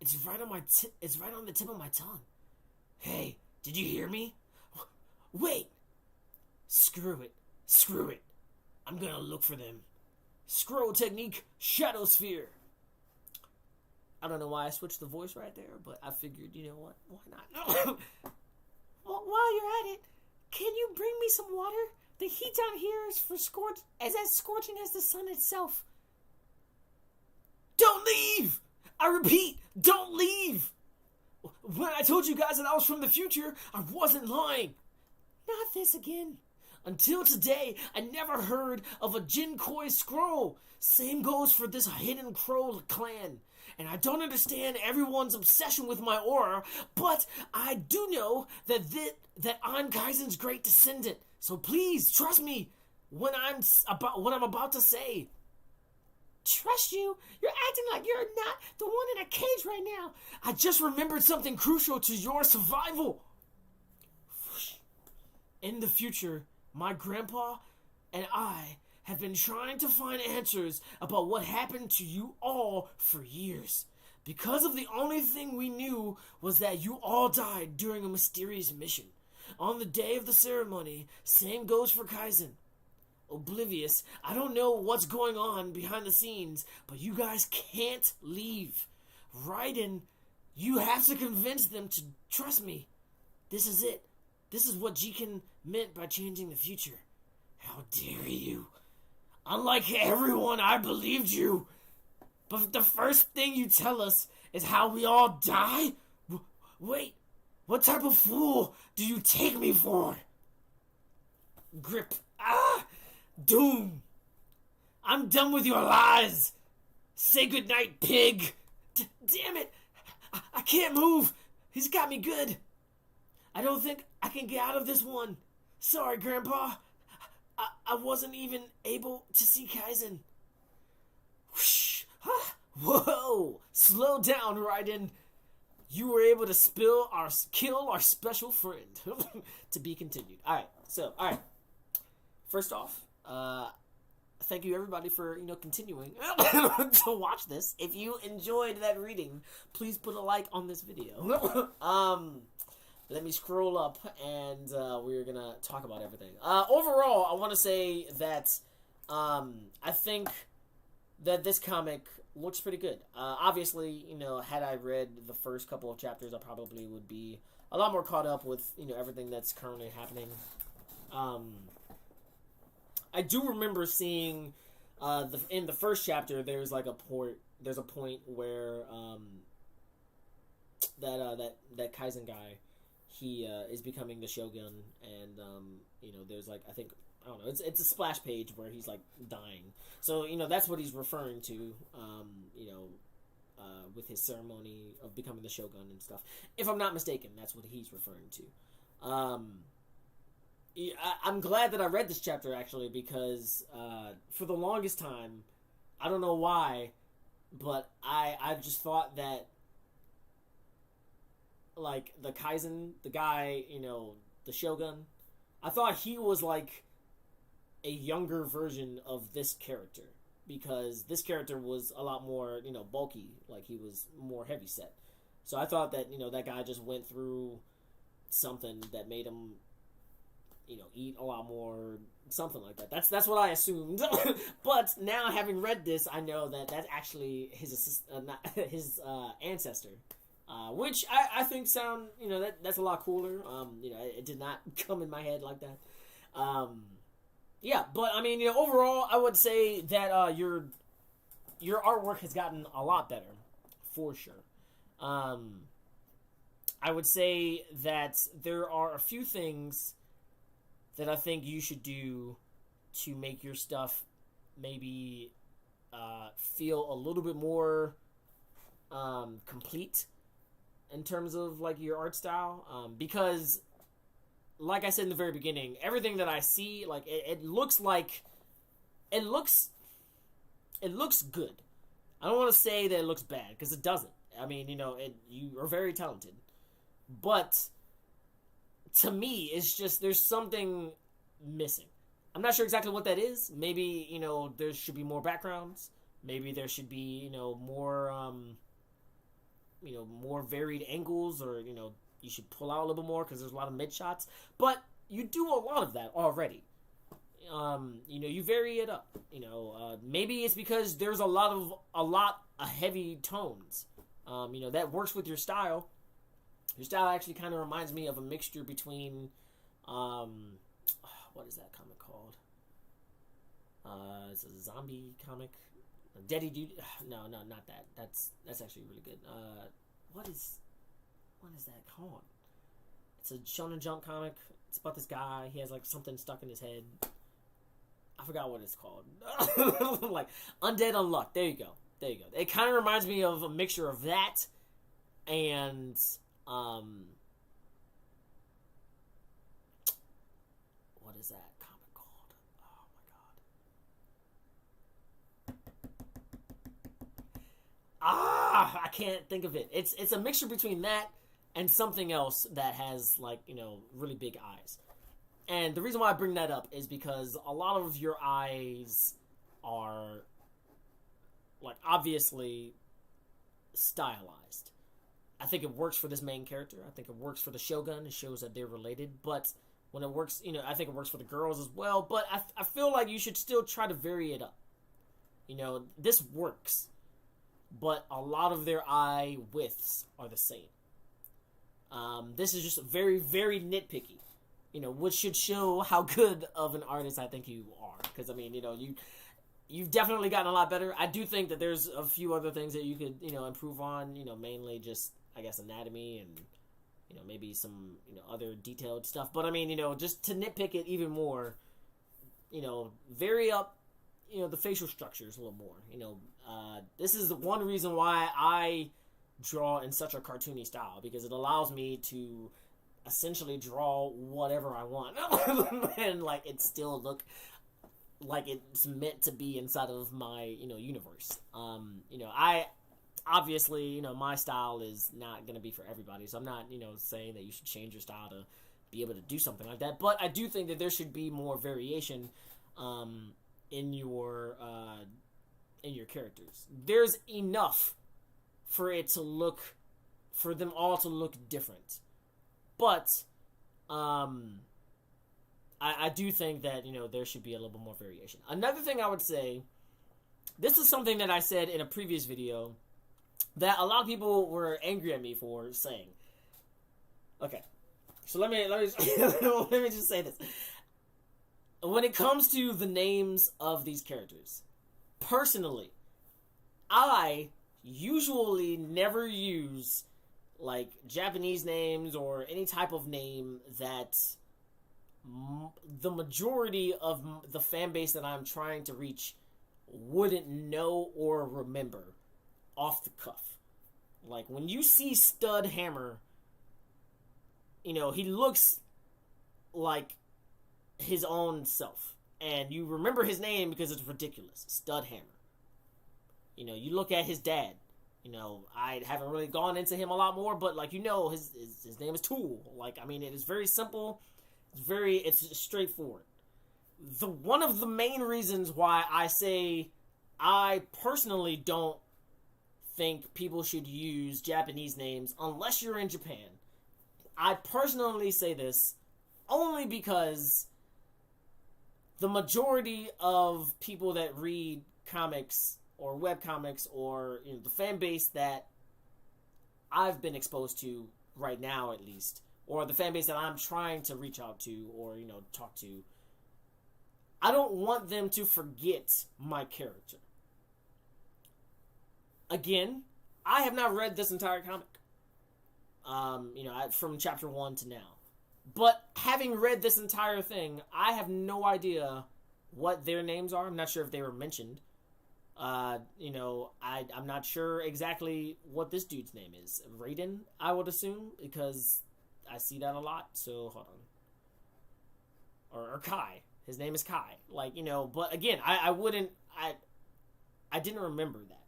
Speaker 1: It's right on the tip of my tongue. Hey, did you hear me? Wait. Screw it. I'm gonna look for them. Scroll technique, shadow sphere. I don't know why I switched the voice right there, but I figured, you know what? Why not? Well, while you're at it, can you bring me some water? The heat down here is as scorching as the sun itself. Don't leave! I repeat, don't leave! When I told you guys that I was from the future, I wasn't lying. Not this again. Until today, I never heard of a Jinkoi scroll. Same goes for this hidden crow clan. And I don't understand everyone's obsession with my aura, but I do know that I'm Kaizen's great descendant. So please trust me when I'm about to say. Trust you? You're acting like you're not the one in a cage right now. I just remembered something crucial to your survival. In the future, my grandpa and I have been trying to find answers about what happened to you all for years. Because of the only thing we knew was that you all died during a mysterious mission. On the day of the ceremony, same goes for Kaizen. Oblivious, I don't know what's going on behind the scenes, but you guys can't leave. Raiden, you have to convince them to trust me. This is it. This is what Jiken meant by changing the future. How dare you? Unlike everyone, I believed you. But the first thing you tell us is how we all die? Wait, what type of fool do you take me for? Grip. Doom. I'm done with your lies. Say goodnight, pig. Damn it. I can't move. He's got me good. I don't think I can get out of this one. Sorry, Grandpa. I wasn't even able to see Kaizen. Whoosh. Whoa. Slow down, Raiden. You were able to kill our special friend. To be continued. Alright. First off, thank you everybody for, continuing to watch this. If you enjoyed that reading, please put a like on this video. Let me scroll up and we're gonna talk about everything. Overall, I want to say that I think that this comic looks pretty good. Obviously, had I read the first couple of chapters, I probably would be a lot more caught up with, everything that's currently happening. I do remember seeing in the first chapter there's a point where that Kaizen guy, he is becoming the Shogun, and there's I don't know, it's a splash page where he's dying. So that's what he's referring to, with his ceremony of becoming the Shogun and stuff. If I'm not mistaken, that's what he's referring to. I'm glad that I read this chapter, actually, because for the longest time, I don't know why, but I just thought that, the Kaizen, the guy, the Shogun, I thought he was, a younger version of this character, because this character was a lot more, bulky, he was more heavyset. So I thought that, that guy just went through something that made him eat a lot more, something like that. That's what I assumed. But now, having read this, I know that that's actually his ancestor, which I think sound, that's a lot cooler. It did not come in my head like that. Yeah, but I mean, overall, I would say that your artwork has gotten a lot better, for sure. I would say that there are a few things that I think you should do to make your stuff maybe feel a little bit more complete in terms of like your art style, because like I said in the very beginning, everything that I see, like it looks good. I don't want to say that it looks bad, because it doesn't. I mean, you are very talented, but to me, it's just there's something missing. I'm not sure exactly what that is. Maybe there should be more backgrounds. Maybe there should be more varied angles, or you should pull out a little bit more because there's a lot of mid shots. But you do a lot of that already. You vary it up. Maybe it's because there's a lot of heavy tones. That works with your style. Your style actually kind of reminds me of a mixture between, what is that comic called? It's a zombie comic. Daddy Dude. No, not that. That's actually really good. What is that called? It's a Shonen Jump comic. It's about this guy. He has like something stuck in his head. I forgot what it's called. Like Undead Unluck. There you go. It kind of reminds me of a mixture of that and what is that comic called? Oh my god. I can't think of it. It's a mixture between that and something else that has like, really big eyes. And the reason why I bring that up is because a lot of your eyes are like obviously stylized. I think it works for this main character. I think it works for the Shogun. It shows that they're related. But when it works, I think it works for the girls as well. But I feel like you should still try to vary it up. This works. But a lot of their eye widths are the same. This is just very, very nitpicky. Which should show how good of an artist I think you are. Because, I mean, you've definitely gotten a lot better. I do think that there's a few other things that you could, improve on. Mainly just, I guess, anatomy and, maybe some, other detailed stuff. But, I mean, just to nitpick it even more, vary up, the facial structures a little more. This is the one reason why I draw in such a cartoony style. Because it allows me to essentially draw whatever I want. And, like, it still look like it's meant to be inside of my, universe. I obviously, my style is not going to be for everybody, so I'm not, saying that you should change your style to be able to do something like that, but I do think that there should be more variation, in your characters. There's enough for them all to look different, but, I do think that, there should be a little bit more variation. Another thing I would say, this is something that I said in a previous video that a lot of people were angry at me for saying. Okay, so let me let me just say this. When it comes to the names of these characters, personally, I usually never use like Japanese names or any type of name that the majority of the fan base that I'm trying to reach wouldn't know or remember off the cuff. Like, when you see Stud Hammer, he looks like his own self. And you remember his name because it's ridiculous. Stud Hammer. You look at his dad. I haven't really gone into him a lot more, but, like, his name is Tool. Like, I mean, it is very simple. It's straightforward. One of the main reasons why I say I personally don't think people should use Japanese names unless you're in Japan. I personally say this only because the majority of people that read comics or webcomics or the fan base that I've been exposed to right now, at least, or the fan base that I'm trying to reach out to or, talk to, I don't want them to forget my character. Again, I have not read this entire comic. From chapter 1 to now. But having read this entire thing, I have no idea what their names are. I'm not sure if they were mentioned. I'm not sure exactly what this dude's name is. Raiden, I would assume, because I see that a lot. So, hold on. Or Kai. His name is Kai. But again, I didn't remember that.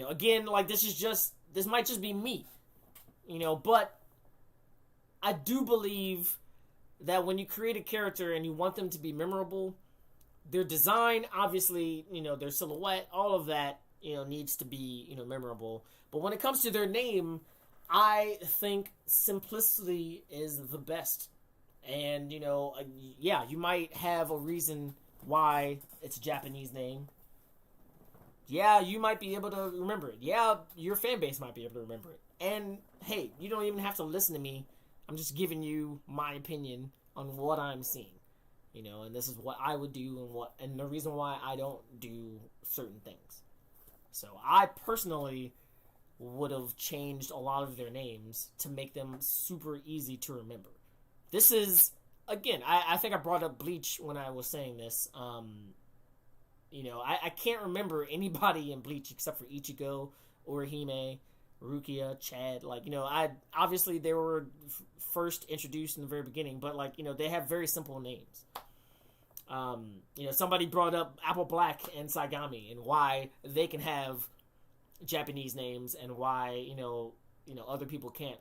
Speaker 1: Again, this might just be me. But I do believe that when you create a character and you want them to be memorable, their design, obviously, their silhouette, all of that, needs to be, memorable. But when it comes to their name, I think simplicity is the best. And, you might have a reason why it's a Japanese name. Yeah, you might be able to remember it. Yeah, your fan base might be able to remember it. And, hey, you don't even have to listen to me. I'm just giving you my opinion on what I'm seeing. And this is what I would do and the reason why I don't do certain things. So I personally would have changed a lot of their names to make them super easy to remember. This is, again, I think I brought up Bleach when I was saying this. I can't remember anybody in Bleach except for Ichigo, Orihime, Rukia, Chad. Obviously they were first introduced in the very beginning, but they have very simple names. Somebody brought up Apple Black and Saigami and why they can have Japanese names and why other people can't.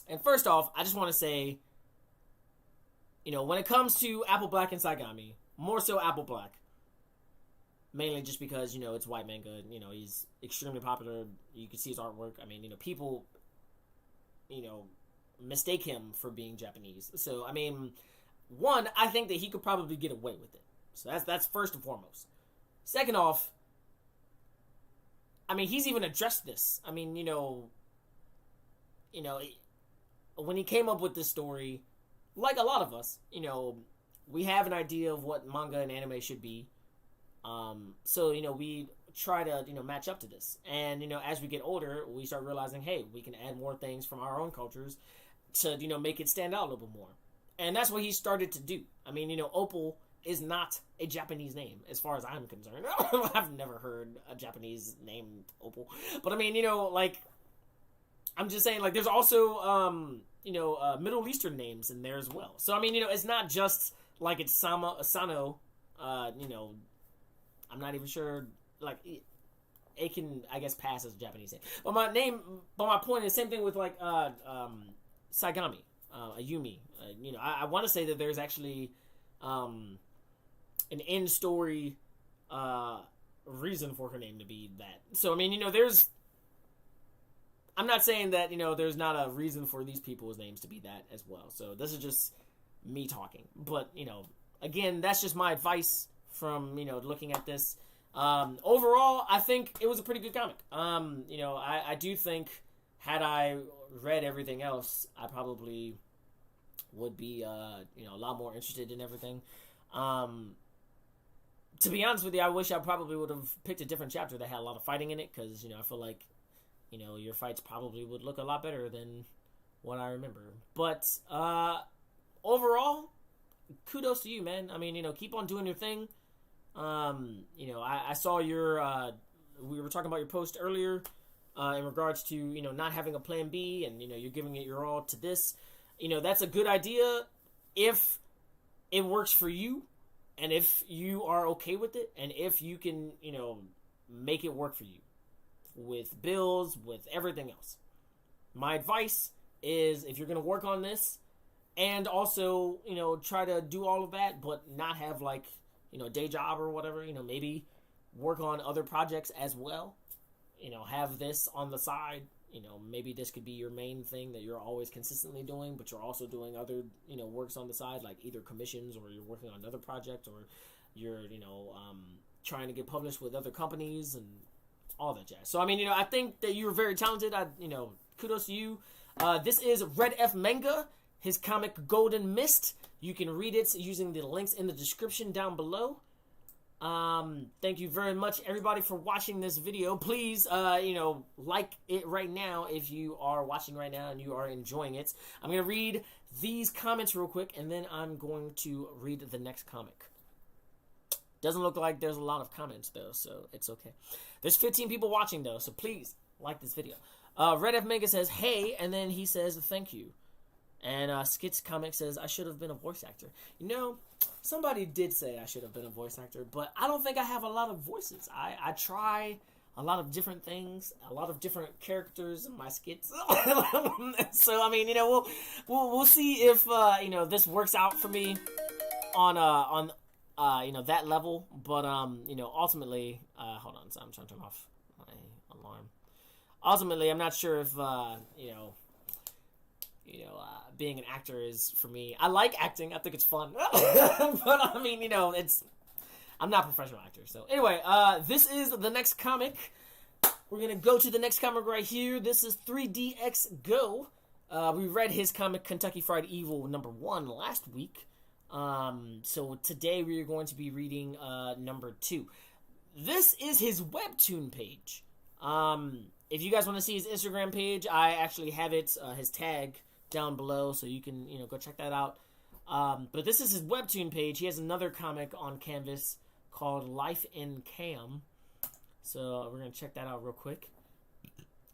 Speaker 1: And first off, I just want to say, when it comes to Apple Black and Saigami, more so Apple Black, mainly just because it's white manga. He's extremely popular. You can see his artwork. I mean, people mistake him for being Japanese. So I mean, one, I think that he could probably get away with it. So that's first and foremost. Second off, I mean, he's even addressed this. I mean, when he came up with this story, like a lot of us, we have an idea of what manga and anime should be. So we try to match up to this, and as we get older, we start realizing, hey, we can add more things from our own cultures to make it stand out a little bit more, and that's what he started to do. I mean, Opal is not a Japanese name as far as I'm concerned. I've never heard a Japanese name Opal, but I mean, I'm just saying, there's also Middle Eastern names in there as well. So I mean, it's not just it's Sano. I'm not even sure, it can, I guess, pass as a Japanese name. But my point is, same thing with, Saigami, Ayumi. I want to say that there's actually, an end story, reason for her name to be that. So, I mean, I'm not saying that, there's not a reason for these people's names to be that as well. So, this is just me talking. But, again, that's just my advice from looking at this. Overall, I think it was a pretty good comic. I do think had I read everything else, I probably would be a lot more interested in everything. To be honest with you, I wish I probably would have picked a different chapter that had a lot of fighting in it, because I feel like your fights probably would look a lot better than what I remember. But overall, kudos to you, man. I mean, keep on doing your thing. I saw your, we were talking about your post earlier, in regards to, not having a plan B, and, you're giving it your all to this. That's a good idea if it works for you, and if you are okay with it, and if you can, make it work for you with bills, with everything else. My advice is, if you're going to work on this and also, try to do all of that, but not have a day job or whatever, maybe work on other projects as well, have this on the side, maybe this could be your main thing that you're always consistently doing, but you're also doing other, works on the side, like either commissions, or you're working on another project, or you're, trying to get published with other companies, and all that jazz. So I mean, I think that you're very talented. Kudos to you. This is Red F Manga, his comic Golden Mist. You can read it using the links in the description down below. Thank you very much, everybody, for watching this video. Please, like it right now if you are watching right now and you are enjoying it. I'm going to read these comments real quick, and then I'm going to read the next comic. Doesn't look like there's a lot of comments, though, so it's okay. There's 15 people watching, though, so please like this video. Red F Mega says, hey, and then he says, thank you. And Skits Comic says, I should have been a voice actor. Somebody did say I should have been a voice actor, but I don't think I have a lot of voices. I try a lot of different things, a lot of different characters in my skits. So, I mean, we'll see if, this works out for me on that level. But, ultimately, hold on, so I'm trying to turn off my alarm. Ultimately, I'm not sure if, being an actor is for me. I like acting. I think it's fun. But I mean, I'm not a professional actor. So anyway, this is the next comic. We're going to go to the next comic right here. This is 3DX Go. We read his comic Kentucky Fried Evil #1 last week. So today we are going to be reading number 2. This is his webtoon page. If you guys want to see his Instagram page, I actually have it, his tag down below, so you can, go check that out. But this is his webtoon page. He has another comic on Canvas called Life in Cam. So we're going to check that out real quick.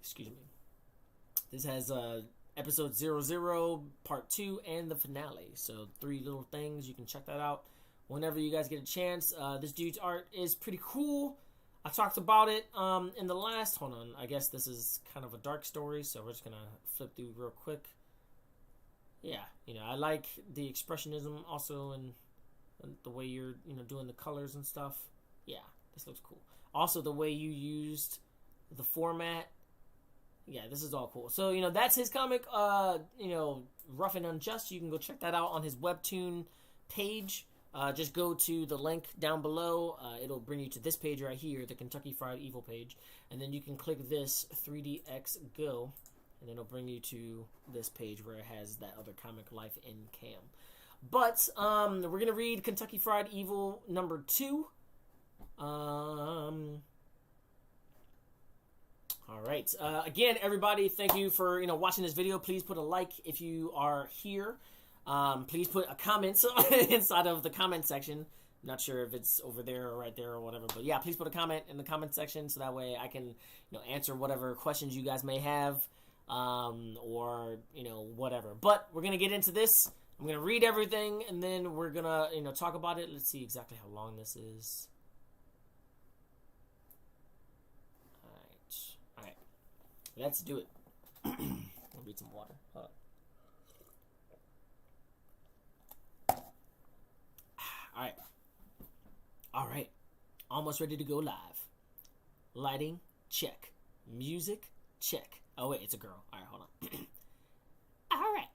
Speaker 1: Excuse me. This has episode 00, part 2, and the finale. So 3 little things. You can check that out whenever you guys get a chance. This dude's art is pretty cool. I talked about it in the last... Hold on. I guess this is kind of a dark story, so we're just going to flip through real quick. Yeah, I like the expressionism also and the way you're, doing the colors and stuff. Yeah, this looks cool. Also, the way you used the format. Yeah, this is all cool. So, that's his comic, Rough and Unjust. You can go check that out on his webtoon page. Just go to the link down below. It'll bring you to this page right here, the Kentucky Fried Evil page. And then you can click this 3DX Go. And it'll bring you to this page where it has that other comic, Life in Cam. But we're going to read Kentucky Fried Evil #2. All right. Again, everybody, thank you for watching this video. Please put a like if you are here. Please put a comment inside of the comment section. I'm not sure if it's over there or right there or whatever. But yeah, please put a comment in the comment section so that way I can answer whatever questions you guys may have. Or whatever. But we're gonna get into this. I'm gonna read everything, and then we're gonna talk about it. Let's see exactly how long this is. All right. Let's do it. I'll read some water. All right. Almost ready to go live. Lighting, check. Music, check. Oh, wait, it's a girl. All right, hold on. All right.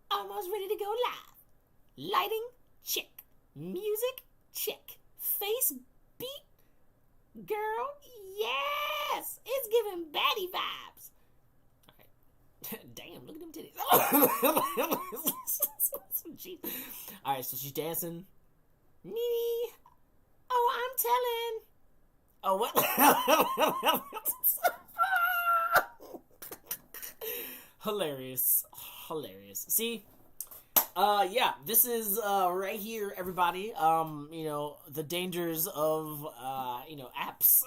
Speaker 1: Almost ready to go live. Lighting, check. Music, check. Face beat. Girl, yes. It's giving baddie vibes. All right. Damn, look at them titties. Jeez. All right, so she's dancing. Nee. Oh, I'm telling. Oh, what? Hilarious. See, yeah, this is right here, everybody. The dangers of apps.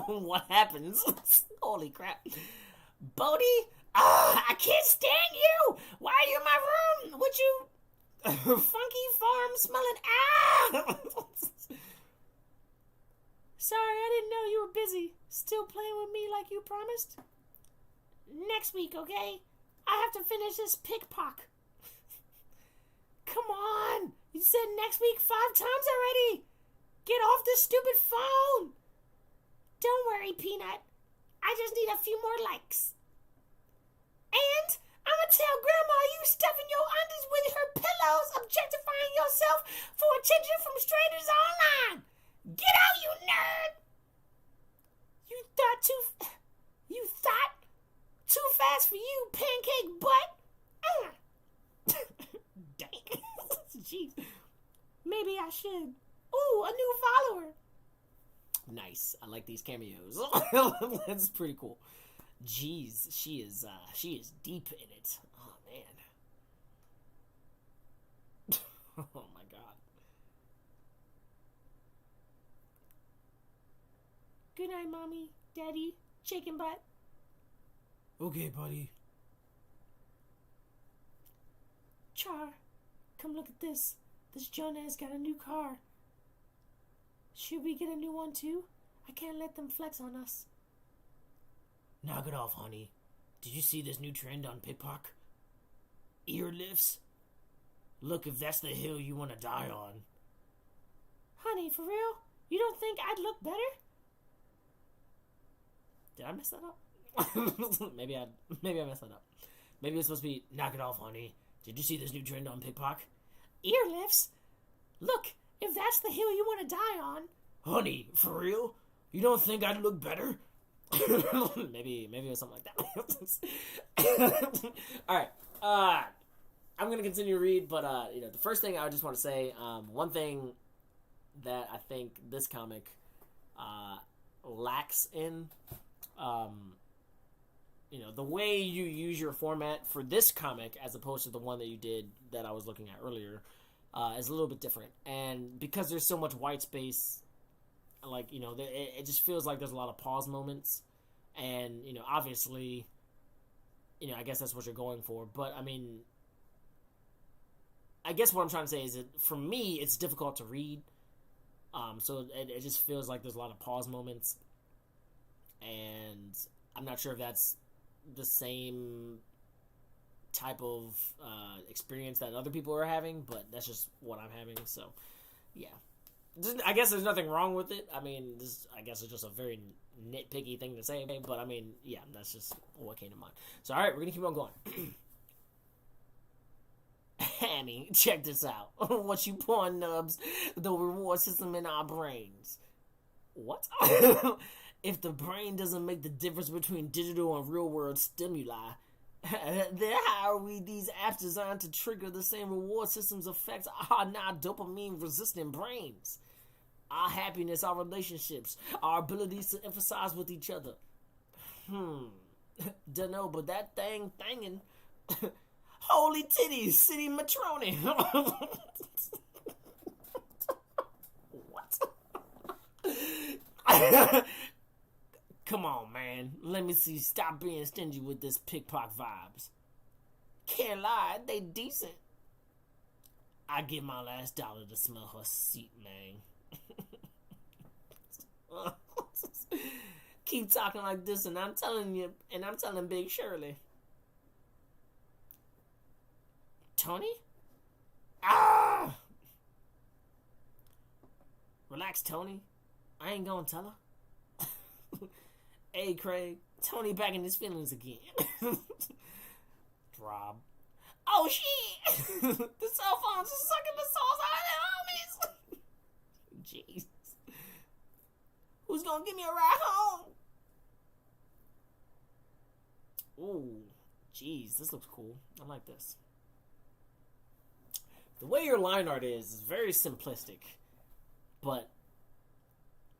Speaker 1: What happens? Holy crap, Bodhi! I can't stand you. Why are you in my room? Would you funky farm smelling? Sorry, I didn't know you were busy. Still playing with me like you promised. Next week, okay? I have to finish this pickpock. Come on. You said next week 5 times already. Get off this stupid phone. Don't worry, Peanut. I just need a few more likes. And I'm going to tell Grandma you stuffing your undies with her pillows, objectifying yourself for attention from strangers online. Get out, you nerd. You thought too fast for you, pancake butt. Dang. Jeez. Maybe I should. Ooh, a new follower. Nice. I like these cameos. That's pretty cool. Jeez, she is deep in it. Oh man. Oh my god. Good night, mommy, daddy, chicken butt. Okay, buddy. Char, come look at this. This Jonah has got a new car. Should we get a new one too? I can't let them flex on us. Knock it off, honey. Did you see this new trend on TikTok? Ear lifts? Look, if that's the hill you want to die on. Honey, for real? You don't think I'd look better? Did I mess that up? maybe I messed that up. Maybe it's supposed to be, knock it off, honey. Did you see this new trend on TikTok? Ear lifts? Look, if that's the hill you want to die on. Honey, for real? You don't think I'd look better? maybe it was something like that. Alright. I'm going to continue to read, but the first thing I just want to say, one thing that I think this comic lacks in, the way you use your format for this comic as opposed to the one that you did that I was looking at earlier, is a little bit different. And because there's so much white space, it just feels like there's a lot of pause moments. And, obviously, I guess that's what you're going for. But, I guess what I'm trying to say is that, for me, it's difficult to read. So it just feels like there's a lot of pause moments. And I'm not sure if that's the same type of experience that other people are having, but that's just what I'm having. So, yeah. I guess there's nothing wrong with it. I guess it's just a very nitpicky thing to say, but yeah, that's just what came to mind. So, alright, we're gonna keep on going. Annie, check this out. What you pouring, Nubs? The reward system in our brains. What? If the brain doesn't make the difference between digital and real-world stimuli, then how are we these apps designed to trigger the same reward system's effects our non-dopamine-resistant brains? Our happiness, our relationships, our abilities to emphasize with each other. Dunno, but that thingin'. Holy titties, city matroni. What? Come on, man. Let me see. Stop being stingy with this pickpocket vibes. Can't lie, they decent. I give my last dollar to smell her seat, man. Keep talking like this, and I'm telling Big Shirley. Tony? Ah! Relax, Tony. I ain't gonna tell her. Hey, Craig. Tony back in his feelings again. Rob. Oh, shit! The cell phones are sucking the souls out of their homies! Jeez. Who's gonna give me a ride home? Ooh, jeez, this looks cool. I like this. The way your line art is very simplistic, but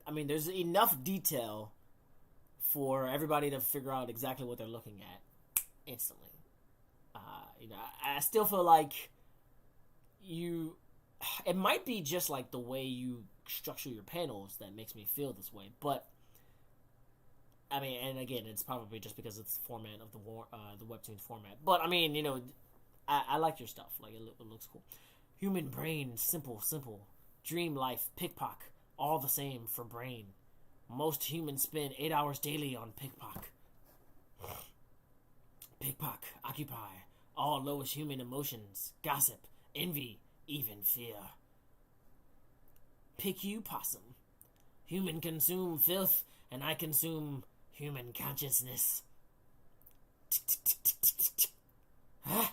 Speaker 1: there's enough detail for everybody to figure out exactly what they're looking at instantly. I still feel like it might be just like the way you structure your panels that makes me feel this way, but and again, it's probably just because it's the format of the webtoon format. But I like your stuff. Like it looks cool. Human brain, simple. Dream life, pickpock, all the same for brain. Most humans spend 8 hours daily on pickpock. Pickpock, occupy all lowest human emotions, gossip, envy, even fear. Pick you, possum. Human consume filth, and I consume human consciousness. Huh?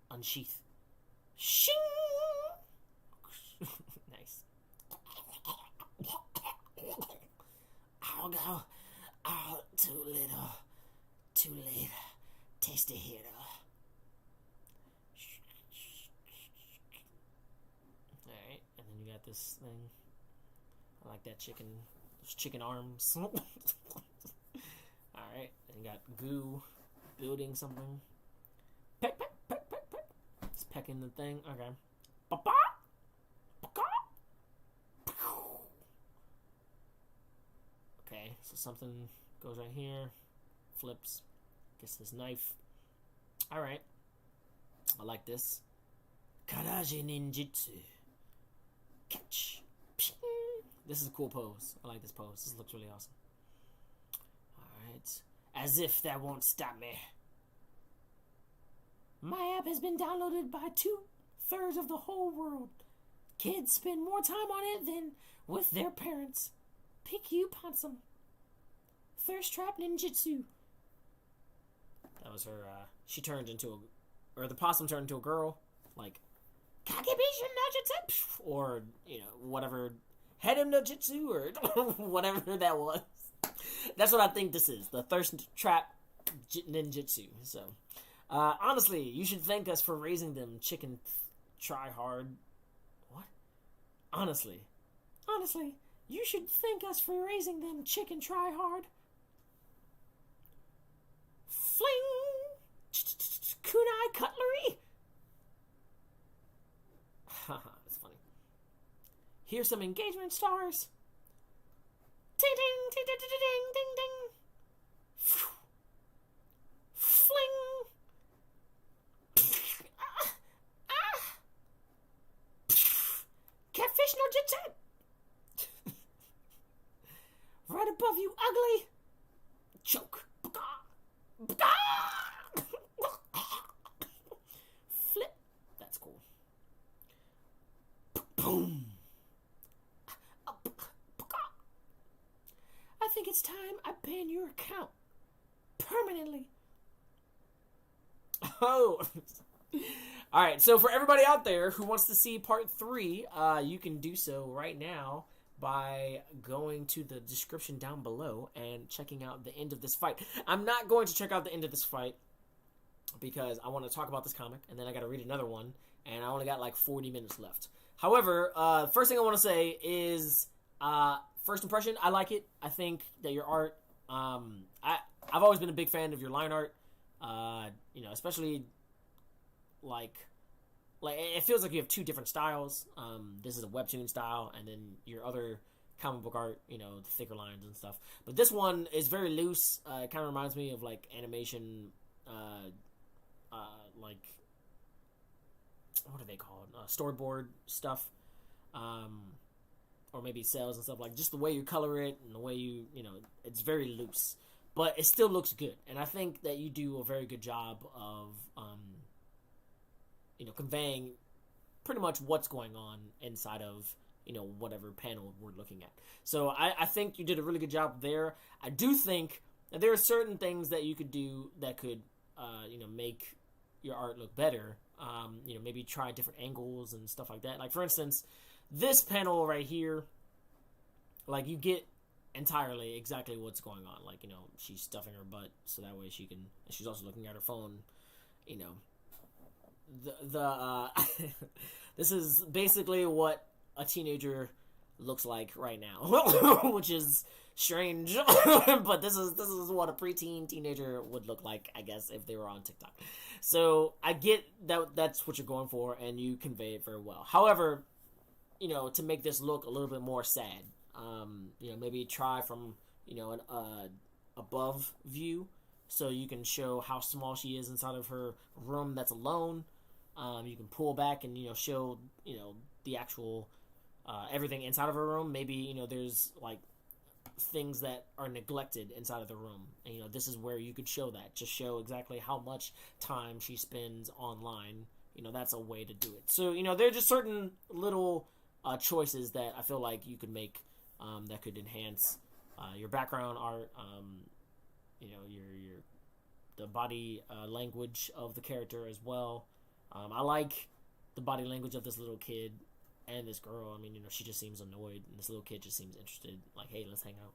Speaker 1: Unsheath. Shing! Mr. Hero. Alright, and then you got this thing. I like that chicken. Those chicken arms. Alright, and you got goo building something. Peck, peck, peck, peck, peck. It's pecking the thing. Okay. Ba-ba! Okay, so something goes right here. Flips. Gets this knife. Alright. I like this. Karaji ninjutsu. Catch. This is a cool pose. I like this pose. This looks really awesome. Alright. As if that won't stop me. My app has been downloaded by 2/3 of the whole world. Kids spend more time on it than with their parents. Pick you, Pansum. Thirst Trap Ninjutsu. That was her, she turned into or the possum turned into a girl. Like, Kakebishin Ninjutsu! Or, whatever. Hedem no Jitsu, or whatever that was. That's what I think this is. The Thirst Trap Ninjutsu. So, honestly, you should thank us for raising them, chicken try hard. What? Honestly, you should thank us for raising them, chicken try hard. Fling! Kunai cutlery? Haha, that's funny. Here's some engagement stars. Ding ding ding ding ding ding ding. Fling. Catfish no jitsu. Right above you, ugly. Choke. Flip. That's cool. Boom. I think it's time I ban your account. Permanently. Oh. Alright, so for everybody out there who wants to see part 3, you can do so right now by going to the description down below and checking out the end of this fight. I'm not going to check out the end of this fight because I want to talk about this comic, and then I got to read another one, and I only got like 40 minutes left. However, first thing I want to say is, first impression, I like it. I think that your art, I've always been a big fan of your line art, especially like it feels like you have 2 different styles. This is a webtoon style, and then your other comic book art, the thicker lines and stuff. But this one is very loose. It kind of reminds me of like animation, like what are they called? Storyboard stuff, or maybe cells and stuff. Like just the way you color it and the way you it's very loose, but it still looks good. And I think that you do a very good job of conveying pretty much what's going on inside of, whatever panel we're looking at. So I think you did a really good job there. I do think that there are certain things that you could do that could, make your art look better. Maybe try different angles and stuff like that. Like, for instance, this panel right here, like, you get entirely exactly what's going on. Like, she's stuffing her butt so that way she can, and she's also looking at her phone, this is basically what a teenager looks like right now, which is strange, but this is what a preteen teenager would look like, I guess, if they were on TikTok. So I get that that's what you're going for, and you convey it very well. However, to make this look a little bit more sad, maybe try from an above view, so you can show how small she is inside of her room that's alone. You can pull back and, show, the actual, everything inside of her room. Maybe, there's, like, things that are neglected inside of the room. And, this is where you could show that. Just show exactly how much time she spends online. That's a way to do it. So, there are just certain little choices that I feel like you could make that could enhance your background art, the body language of the character as well. I like the body language of this little kid and this girl. I mean, she just seems annoyed, and this little kid just seems interested. Like, hey, let's hang out.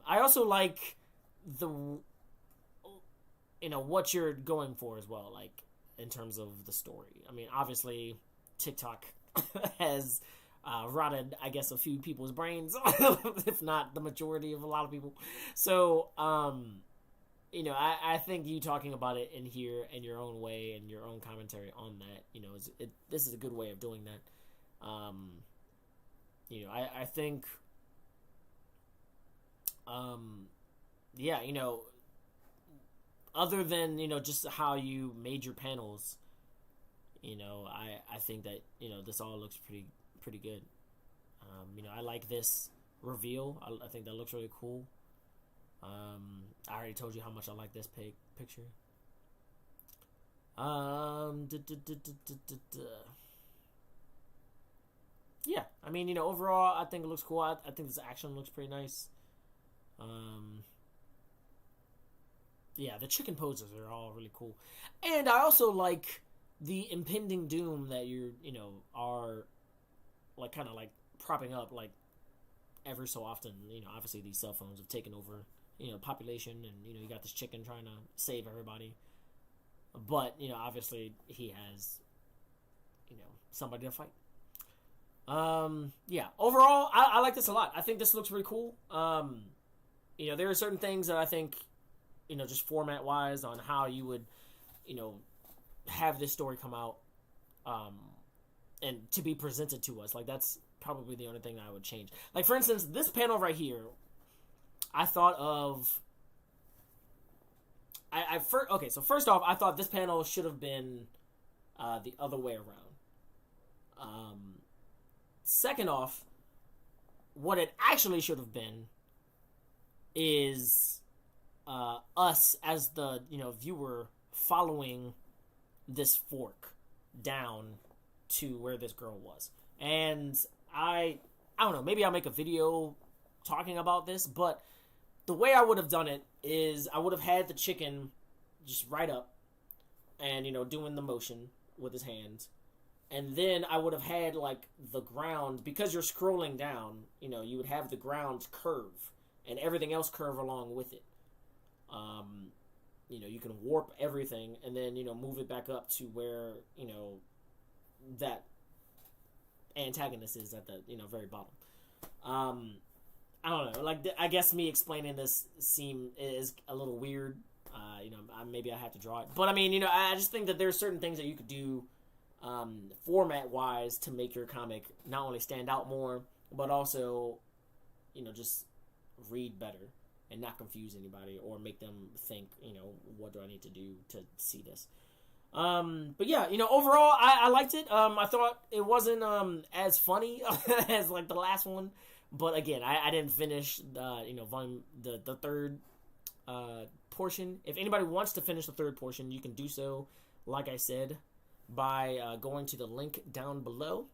Speaker 1: I also like what you're going for as well, like, in terms of the story. I mean, obviously, TikTok has rotted, I guess, a few people's brains, if not the majority of a lot of people. So, I think you talking about it in here in your own way and your own commentary on that, this is a good way of doing that. I think, other than, just how you made your panels, I think that, this all looks pretty good. I like this reveal. I think that looks really cool. I already told you how much I like this picture. Yeah, I mean, overall, I think it looks cool. I think this action looks pretty nice. Yeah, the chicken poses are all really cool. And I also like the impending doom that are, like, kind of, like, propping up, like, every so often. Obviously these cell phones have taken over, population, and, you got this chicken trying to save everybody. But, obviously he has, somebody to fight. Yeah, overall, I like this a lot. I think this looks really cool. There are certain things that I think, just format-wise on how you would, have this story come out, and to be presented to us. Like, that's probably the only thing I would change. Like, for instance, this panel right here, I thought of... So first off, I thought this panel should have been the other way around. Second off, what it actually should have been is us as the viewer following this fork down to where this girl was. And I don't know, maybe I'll make a video talking about this, but the way I would have done it is I would have had the chicken just right up and doing the motion with his hands. And then I would have had, like, the ground, because you're scrolling down, you would have the ground curve, and everything else curve along with it. You can warp everything, and then, move it back up to where, that antagonist is at the, very bottom. I don't know, like, I guess me explaining this is a little weird. Maybe I have to draw it. But, I mean, I just think that there's certain things that you could do format-wise to make your comic not only stand out more, but also, just read better and not confuse anybody or make them think, what do I need to do to see this? But yeah, overall, I liked it. I thought it wasn't as funny as, like, the last one. But again, I didn't finish the third portion. If anybody wants to finish the third portion, you can do so, like I said, by going to the link down below,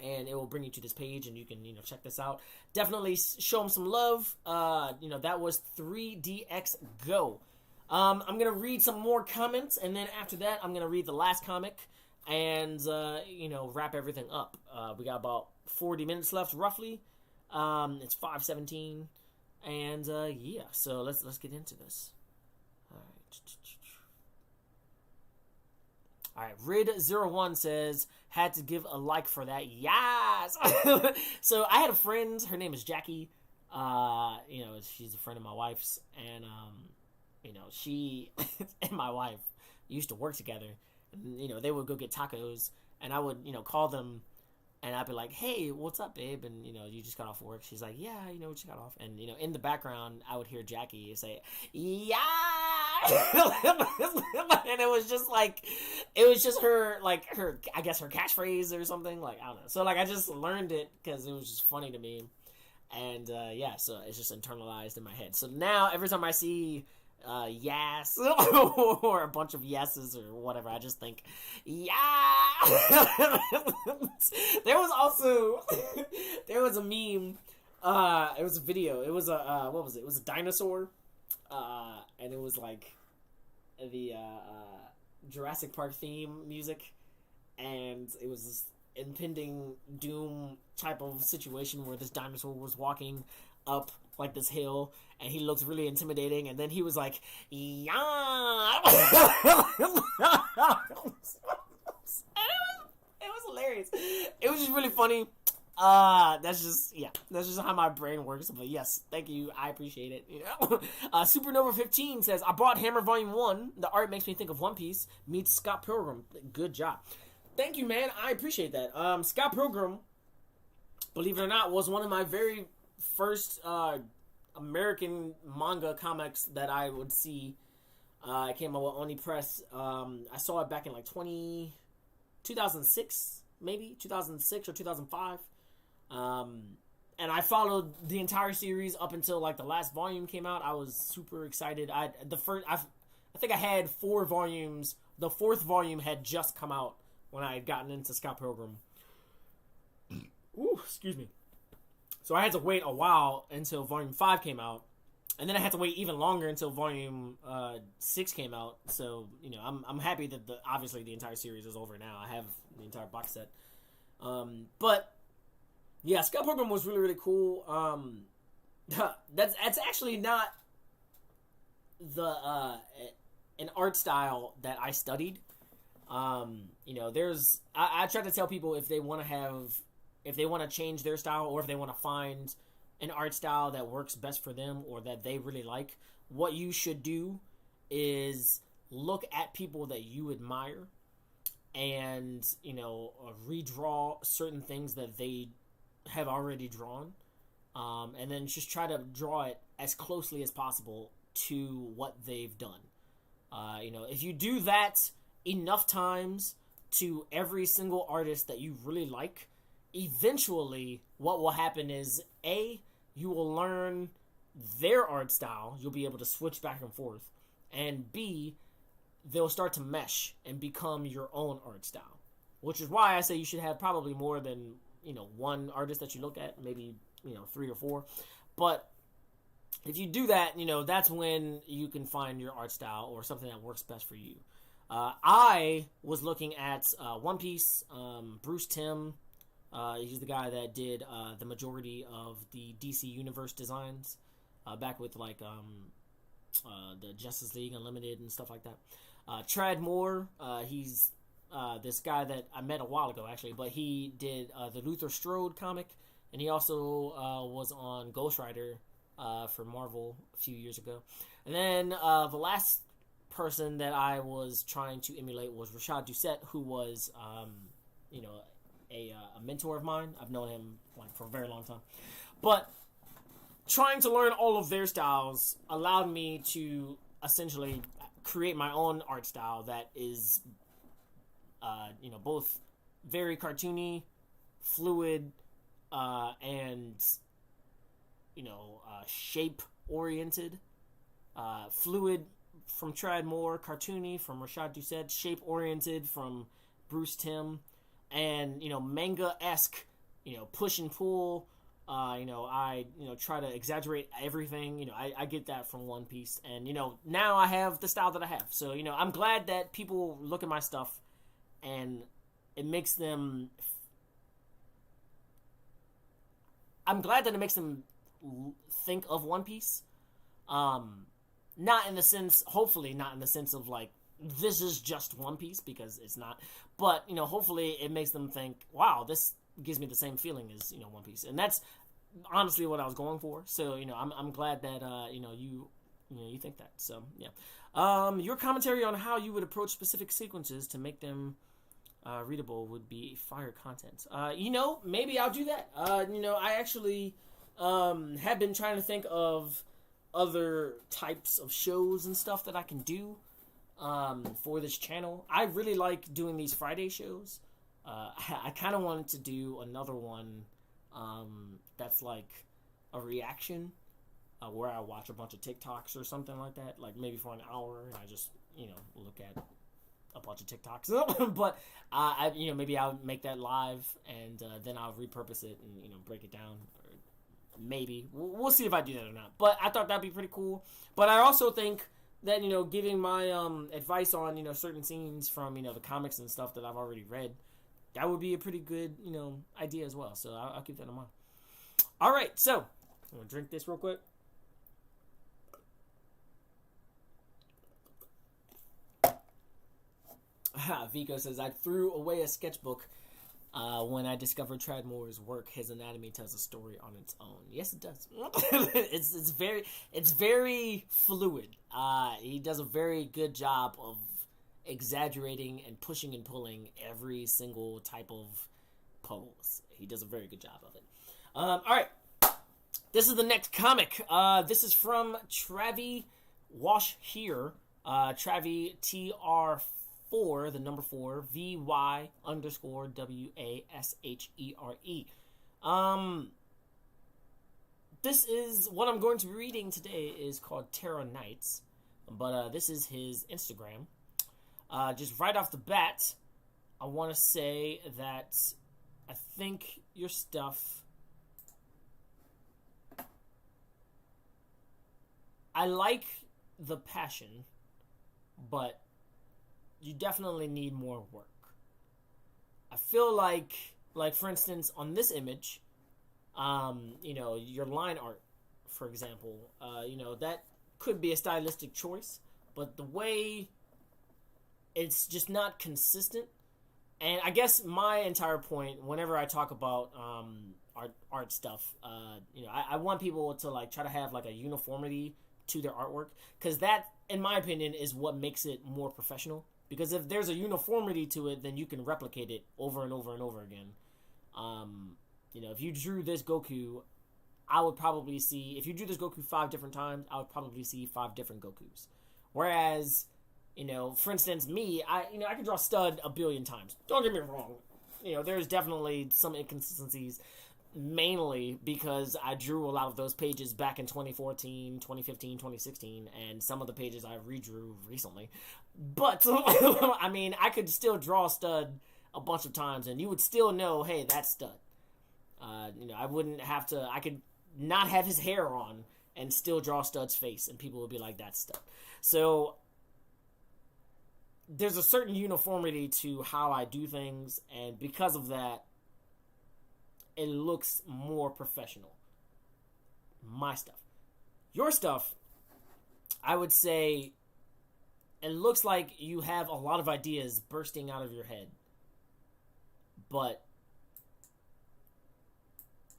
Speaker 1: and it will bring you to this page, and you can check this out. Definitely show them some love. That was 3DX Go. I'm gonna read some more comments, and then after that, I'm gonna read the last comic and wrap everything up. We got about 40 minutes left, roughly. It's 5:17, and yeah. So let's get into this. All right, Rid01 says, had to give a like for that. Yes! So I had a friend, her name is Jackie. She's a friend of my wife's, and she and my wife used to work together. And, they would go get tacos, and I would, call them, and I'd be like, hey, what's up, babe? And, you just got off work. She's like, yeah, we just got off. And, in the background, I would hear Jackie say, yeah! And it was just her, I guess her catchphrase or something. Like, I don't know. So, I just learned it because it was just funny to me. And, yeah, so it's just internalized in my head. So now, every time I see yes or a bunch of yeses or whatever, I just think yeah. There was a meme, it was a video, it was a what was it was a dinosaur, and it was like the Jurassic Park theme music, and it was this impending doom type of situation where this dinosaur was walking up like this hill, and he looks really intimidating, and then he was like, yeah. It was hilarious. It was just really funny. That's just how my brain works. But yes, thank you. I appreciate it. Supernova 15 says, I bought Hammer Volume 1. The art makes me think of One Piece meets Scott Pilgrim. Good job. Thank you, man. I appreciate that. Scott Pilgrim, believe it or not, was one of my very first American manga comics that I would see. It came out with Oni Press. I saw it back in like 2006, maybe 2006 or 2005. And I followed the entire series up until like the last volume came out. I was super excited. I think I had 4 volumes. The 4th volume had just come out when I had gotten into Scott Pilgrim. Ooh, excuse me. So I had to wait a while until volume 5 came out. And then I had to wait even longer until volume 6 came out. So, I'm happy that obviously the entire series is over now. I have the entire box set. But yeah, Scott Pilgrim was really, really cool. That's actually not an art style that I studied. I try to tell people if they want to change their style, or if they want to find an art style that works best for them or that they really like, what you should do is look at people that you admire and, redraw certain things that they have already drawn, and then just try to draw it as closely as possible to what they've done. If you do that enough times to every single artist that you really like, eventually what will happen is, A, you will learn their art style. You'll be able to switch back and forth. And B, they'll start to mesh and become your own art style. Which is why I say you should have probably more than, one artist that you look at. Maybe, 3 or 4. But if you do that, that's when you can find your art style or something that works best for you. I was looking at One Piece, Bruce Timm. He's the guy that did the majority of the DC Universe designs, back with like the Justice League Unlimited and stuff like that. Trad Moore, he's this guy that I met a while ago actually, but he did the Luther Strode comic, and he also was on Ghost Rider for Marvel a few years ago. And then the last person that I was trying to emulate was Rashad Doucette, who was a mentor of mine. I've known him for a very long time. But trying to learn all of their styles allowed me to essentially create my own art style that is, both very cartoony, fluid, and, shape-oriented. Fluid from Trad Moore, cartoony from Rashad Doucette, shape-oriented from Bruce Timm, and manga-esque, push and pull. I try to exaggerate everything. I get that from One Piece, and now I have the style that I have. So I'm glad that people look at my stuff, and it makes them. I'm glad that it makes them think of One Piece. Not in the sense, hopefully, not in the sense of like, this is just One Piece, because it's not. But, hopefully it makes them think, wow, this gives me the same feeling as, One Piece. And that's honestly what I was going for. So, I'm glad that, you think that. So, yeah. Your commentary on how you would approach specific sequences to make them readable would be fire content. Maybe I'll do that. I actually have been trying to think of other types of shows and stuff that I can do for this channel. I really like doing these Friday shows. I kind of wanted to do another one that's like a reaction where I watch a bunch of TikToks or something like that, like maybe for an hour, and I just look at a bunch of TikToks. But maybe I'll make that live, and then I'll repurpose it and break it down. Maybe we'll see if I do that or not. But I thought that'd be pretty cool. But I also think that giving my advice on certain scenes from the comics and stuff that I've already read, that would be a pretty good idea as well. So I'll keep that in mind. All right, so I'm gonna drink this real quick. Vico says, I threw away a sketchbook when I discovered Tradmore's work. His anatomy tells a story on its own. Yes, it does. it's very fluid. He does a very good job of exaggerating and pushing and pulling every single type of pose. He does a very good job of it. All right. This is the next comic. This is from Travi Wash Here. Travi TR4, the number 4, VY_WASHERE. This is what I'm going to be reading today is called TERRA-KNIGHTS, but this is his Instagram. Just right off the bat, I want to say that I think your stuff, I like the passion, but you definitely need more work. I feel like for instance, on this image, your line art, for example, that could be a stylistic choice, but the way it's just not consistent. And I guess my entire point, whenever I talk about art stuff, I want people to like try to have like a uniformity to their artwork, because that, in my opinion, is what makes it more professional. Because if there's a uniformity to it, then you can replicate it over and over and over again. If you drew this Goku, I would probably see, if you drew this Goku 5 different times, I would probably see 5 different Gokus. Whereas, for instance, me, I could draw Stud a billion times. Don't get me wrong. There's definitely some inconsistencies, mainly because I drew a lot of those pages back in 2014, 2015, 2016, and some of the pages I redrew recently. But, I could still draw Stud a bunch of times, and you would still know, hey, that's Stud. I wouldn't have to, I could not have his hair on and still draw Stud's face, and people would be like, that's Stud. So, there's a certain uniformity to how I do things, and because of that, it looks more professional. My stuff. Your stuff, I would say, it looks like you have a lot of ideas bursting out of your head, but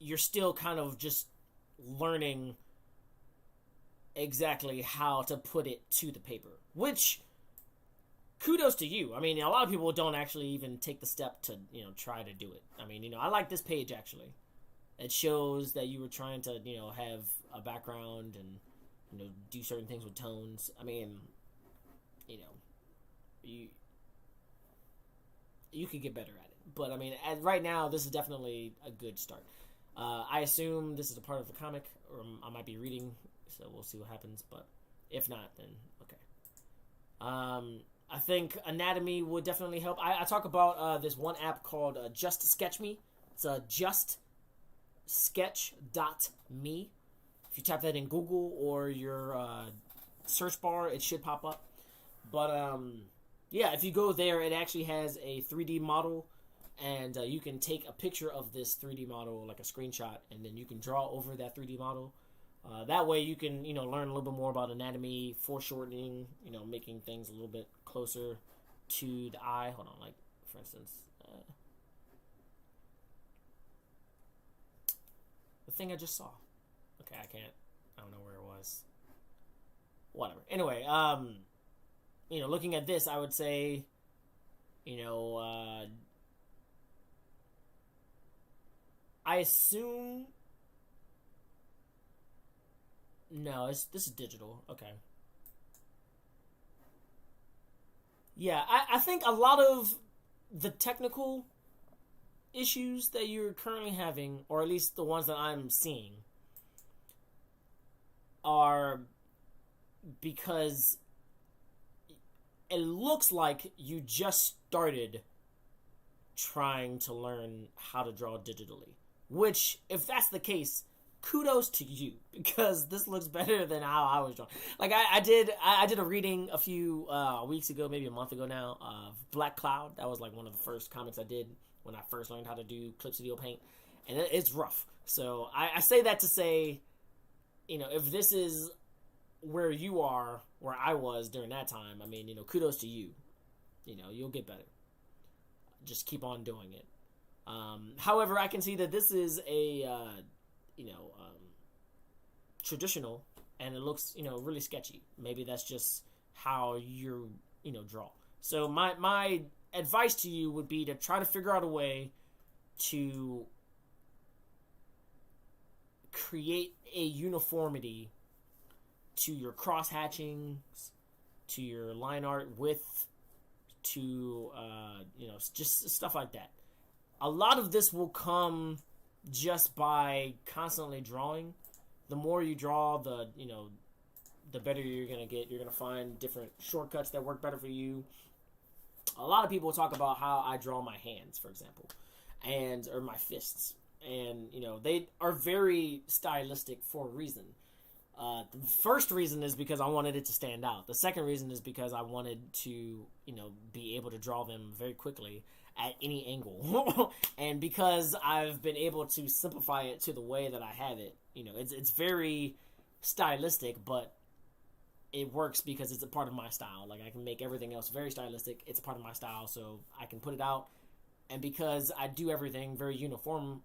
Speaker 1: you're still kind of just learning exactly how to put it to the paper, which, kudos to you. A lot of people don't actually even take the step to, try to do it. I like this page, actually. It shows that you were trying to, have a background and, do certain things with tones. You could get better at it. But, right now, this is definitely a good start. I assume this is a part of the comic, or I might be reading, so we'll see what happens. But if not, then okay. I think anatomy would definitely help. I talk about this one app called Just Sketch Me. It's justsketch.me. If you type that in Google or your search bar, it should pop up. But if you go there, it actually has a 3D model, and you can take a picture of this 3D model, like a screenshot, and then you can draw over that 3D model. That way you can, learn a little bit more about anatomy, foreshortening, making things a little bit closer to the eye. Hold on, like, for instance, the thing I just saw. Okay, I don't know where it was. Whatever. Anyway, looking at this, I would say, I assume... No, this is digital. Okay. Yeah, I think a lot of the technical issues that you're currently having, or at least the ones that I'm seeing, are because it looks like you just started trying to learn how to draw digitally. Which, if that's the case, kudos to you, because this looks better than how I was drawing. Like, I did a reading a few weeks ago, maybe a month ago now, of Black Cloud. That was like one of the first comics I did when I first learned how to do Clip Studio Paint, and it's rough. So I say that to say, if this is where you are, where I was during that time, I mean, kudos to you. You'll get better. Just keep on doing it. However, I can see that this is a, traditional, and it looks, really sketchy. Maybe that's just how you, draw. So my advice to you would be to try to figure out a way to create a uniformity to your cross hatchings, to your line art width, to just stuff like that. A lot of this will come just by constantly drawing. The more you draw, the better you're gonna get. You're gonna find different shortcuts that work better for you. A lot of people talk about how I draw my hands, for example, or my fists, and they are very stylistic for a reason. The first reason is because I wanted it to stand out. The second reason is because I wanted to, be able to draw them very quickly at any angle. And because I've been able to simplify it to the way that I have it, it's very stylistic, but it works because it's a part of my style. Like, I can make everything else very stylistic. It's a part of my style, so I can put it out. And because I do everything very uniform,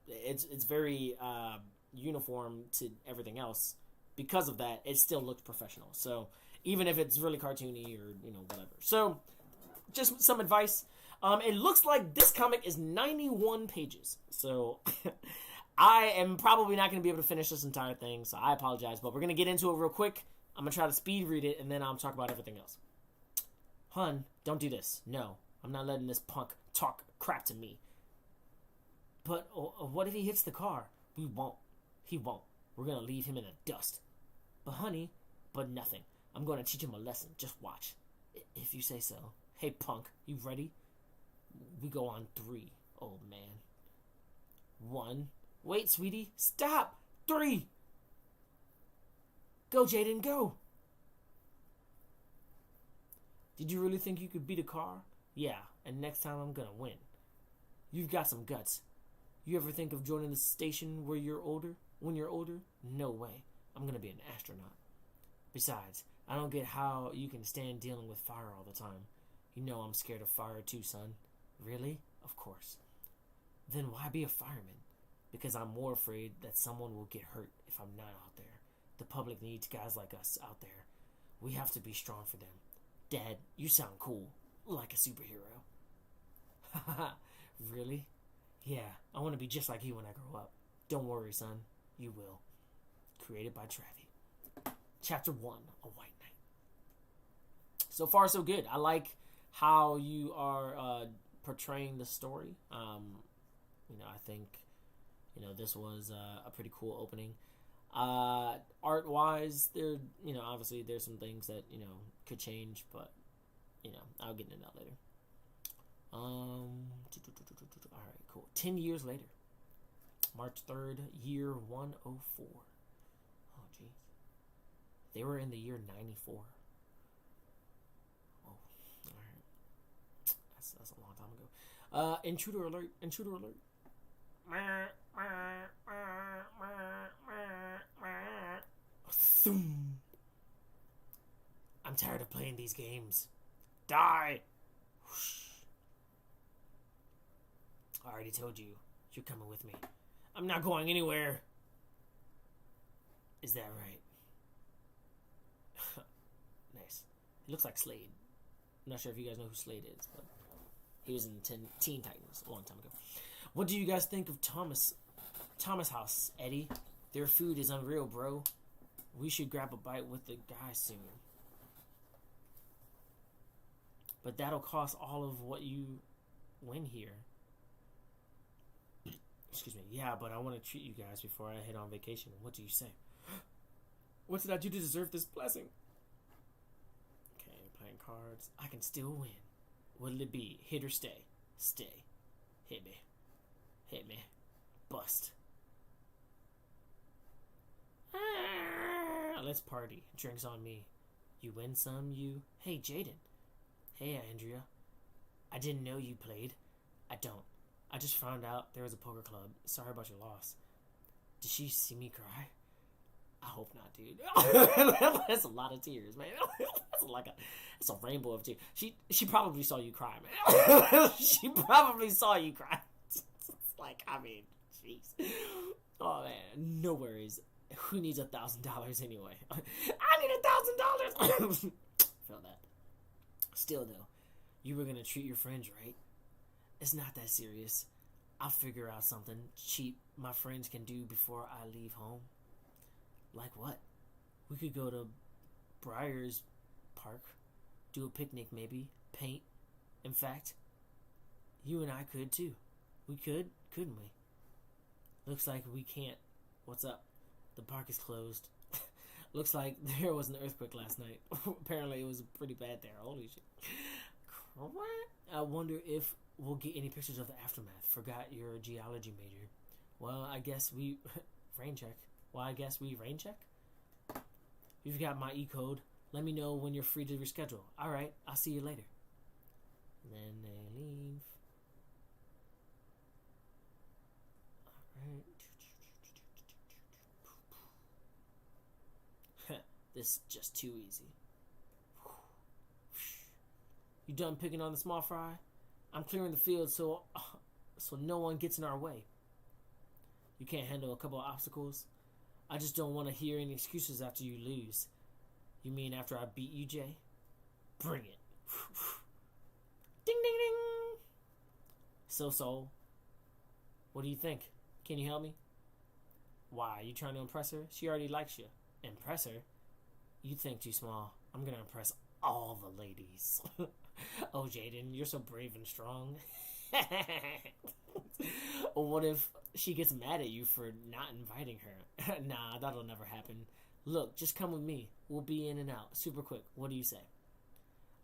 Speaker 1: it's very uniform to everything else. Because of that, it still looks professional. So even if it's really cartoony or whatever. So just some advice. It looks like this comic is 91 pages. So I am probably not going to be able to finish this entire thing. So I apologize, but we're going to get into it real quick. I'm going to try to speed read it, and then I'll talk about everything else. Hun, don't do this. No, I'm not letting this punk talk crap to me. But what if he hits the car? We won't. He won't. We're going to leave him in the dust. But honey, but nothing. I'm going to teach him a lesson. Just watch. If you say so. Hey, punk, you ready? We go on 3, old man. 1. Wait, sweetie. Stop. 3. Go, Jeyodin, go. Did you really think you could beat a car? Yeah, and next time I'm gonna win. You've got some guts. You ever think of joining the station when you're older? No way. I'm gonna be an astronaut. Besides, I don't get how you can stand dealing with fire all the time. You know I'm scared of fire too, son. Really? Of course. Then why be a fireman? Because I'm more afraid that someone will get hurt if I'm not out there. The public needs guys like us out there. We have to be strong for them. Dad, you sound cool. Like a superhero. Haha, really? Yeah, I want to be just like you when I grow up. Don't worry, son. You will. Created by Travi. Chapter 1, A White Knight. So far, so good. I like how you are portraying the story. I think, this was a pretty cool opening. Art-wise, there, obviously there's some things that, could change, but, I'll get into that later. Alright, cool. 10 years later. March 3rd, year 104. Oh, jeez. They were in the year 94. Oh, alright. That's a long time ago. Intruder alert. Intruder alert. I'm tired of playing these games. Die! Whoosh. I already told you. You're coming with me. I'm not going anywhere. Is that right? Nice. He looks like Slade. I'm not sure if you guys know who Slade is, but he was in Teen Titans a long time ago. What do you guys think of Thomas House, Eddie? Their food is unreal, bro. We should grab a bite with the guy soon. But that'll cost all of what you win here. Excuse me. Yeah, but I want to treat you guys before I head on vacation. What do you say? What did I do to deserve this blessing? Okay, playing cards. I can still win. What'll it be? Hit or stay? Stay. Hit me. Hit me. Bust. Let's party. Drinks on me. You win some, you... Hey, Jeyodin. Hey, Andrea. I didn't know you played. I don't. I just found out there was a poker club. Sorry about your loss. Did she see me cry? I hope not, dude. That's a lot of tears, man. That's a rainbow of tears. She probably saw you cry, man. She probably saw you cry. Like, I mean, jeez. Oh man, no worries. Who needs $1,000 anyway? I need $1,000. Feel that. Still though, you were gonna treat your friends right. It's not that serious. I'll figure out something cheap my friends can do before I leave home. Like what? We could go to Briar's Park, do a picnic maybe, paint. In fact, you and I could too. We could, couldn't we? Looks like we can't. What's up? The park is closed. Looks like there was an earthquake last night. Apparently it was pretty bad there. Holy shit. I wonder if we'll get any pictures of the aftermath. Forgot your geology major. Well, I guess we... rain check. Well, I guess we rain check? You've got my E-code. Let me know when you're free to reschedule. Alright, I'll see you later. And then they leave. Alright. This is just too easy. You done picking on the small fry? I'm clearing the field so no one gets in our way. You can't handle a couple of obstacles? I just don't want to hear any excuses after you lose. You mean after I beat you, Jay? Bring it. Ding, ding, ding. So, what do you think? Can you help me? Why, you trying to impress her? She already likes you. Impress her? You think too small. I'm gonna impress all the ladies. Oh, Jeyodin, you're so brave and strong. What if she gets mad at you for not inviting her? Nah, that'll never happen. Look, just come with me. We'll be in and out super quick. What do you say?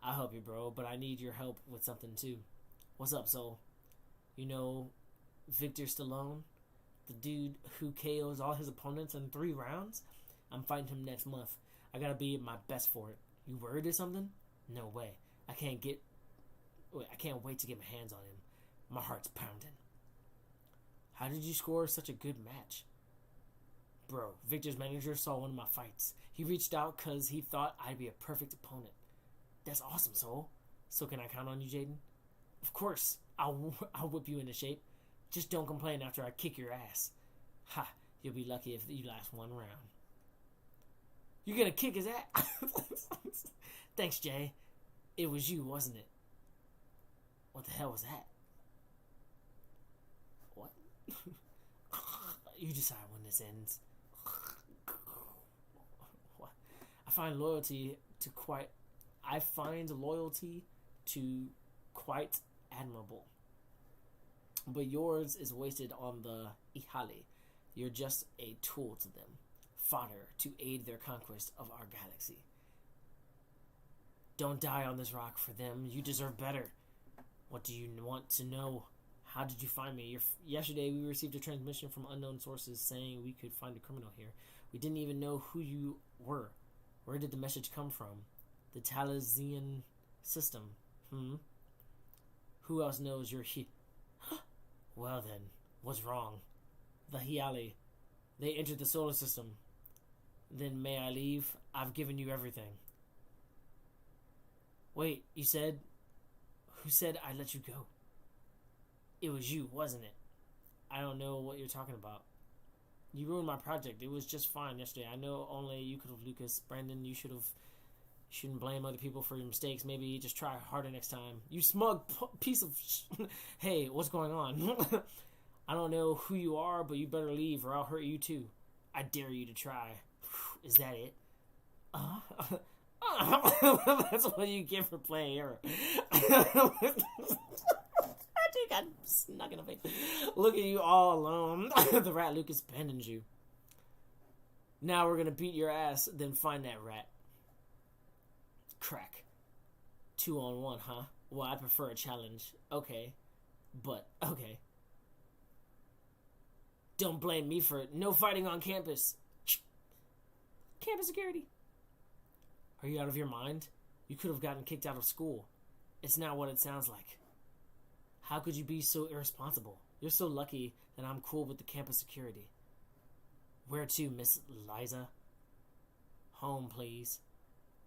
Speaker 1: I'll help you, bro, but I need your help with something too. What's up, Soul? You know Victor Stallone? The dude who KOs all his opponents in 3 rounds? I'm fighting him next month. I gotta be at my best for it. You worried or something? No way. I can't wait to get my hands on him. My heart's pounding. How did you score such a good match? Bro, Victor's manager saw one of my fights. He reached out because he thought I'd be a perfect opponent. That's awesome, Soul. So can I count on you, Jeyodin? Of course. I'll whip you into shape. Just don't complain after I kick your ass. Ha, you'll be lucky if you last 1 round. You're gonna kick his ass? Thanks, Jay. It was you, wasn't it? What the hell was that? What? You decide when this ends. What? I find loyalty to quite admirable. But yours is wasted on the Ihali. You're just a tool to them. Fodder to aid their conquest of our galaxy. Don't die on this rock for them. You deserve better. What do you want to know? How did you find me? Yesterday we received a transmission from unknown sources saying we could find a criminal here. We didn't even know who you were. Where did the message come from? The Talazian system. Who else knows you're here? Well then, what's wrong? The Hiali. They entered the solar system. Then may I leave? I've given you everything. Wait, you said... Who said I'd let you go? It was you, wasn't it? I don't know what you're talking about. You ruined my project. It was just fine yesterday. I know only you could have, Lucas. Brandon, you shouldn't blame other people for your mistakes. Maybe just try harder next time. You smug piece of... Hey, what's going on? I don't know who you are, but you better leave or I'll hurt you too. I dare you to try. Is that it? That's what you get for playing her. I think I snuck in the face. Look at you all alone. The rat Lucas abandoned you. Now we're gonna beat your ass, then find that rat. Crack. 2-on-1, huh? Well, I prefer a challenge. Okay. But, okay. Don't blame me for it. No fighting on campus. Campus security. Are you out of your mind? You could have gotten kicked out of school. It's not what it sounds like. How could you be so irresponsible? You're so lucky that I'm cool with the campus security. Where to, Miss Liza? Home, please.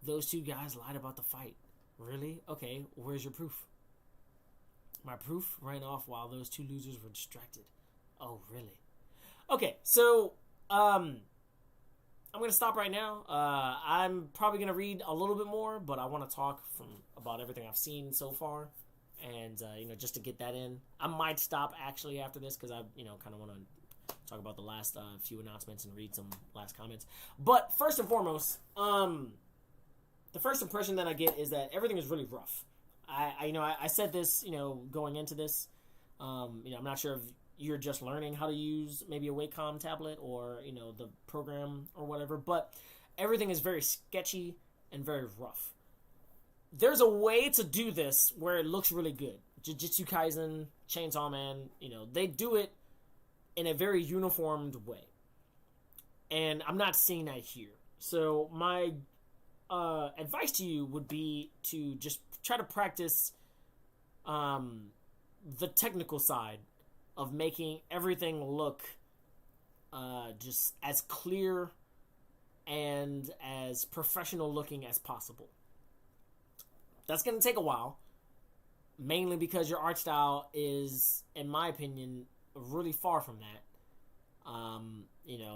Speaker 1: Those two guys lied about the fight. Really? Okay, where's your proof? My proof ran off while those two losers were distracted. Oh, really? Okay, so, I'm going to stop right now. I'm probably going to read a little bit more, but I want to talk about everything I've seen so far. And, just to get that in. I might stop actually after this because I, kind of want to talk about the last few announcements and read some last comments. But first and foremost, the first impression that I get is that everything is really rough. I said this, going into this. I'm not sure if you're just learning how to use maybe a Wacom tablet or, the program or whatever, but everything is very sketchy and very rough. There's a way to do this where it looks really good. Jujutsu Kaisen, Chainsaw Man, they do it in a very uniformed way. And I'm not seeing that here. So my advice to you would be to just try to practice the technical side of making everything look just as clear and as professional looking as possible. That's going to take a while, mainly because your art style is, in my opinion, really far from that.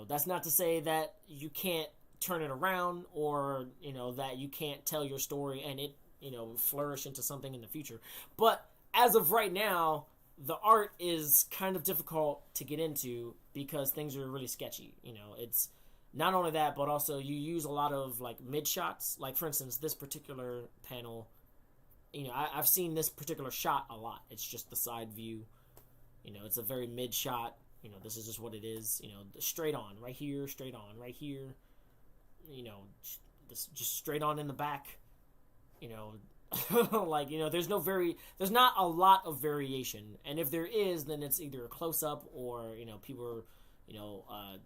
Speaker 1: That's not to say that you can't turn it around or, that you can't tell your story and it, flourish into something in the future. But as of right now, the art is kind of difficult to get into because things are really sketchy. It's not only that, but also you use a lot of like mid shots. Like for instance, this particular panel, I've seen this particular shot a lot. It's just the side view. It's a very mid shot. This is just what it is. Straight on right here, straight on right here. This just straight on in the back. There's not a lot of variation, and if there is, then it's either a close up or people are,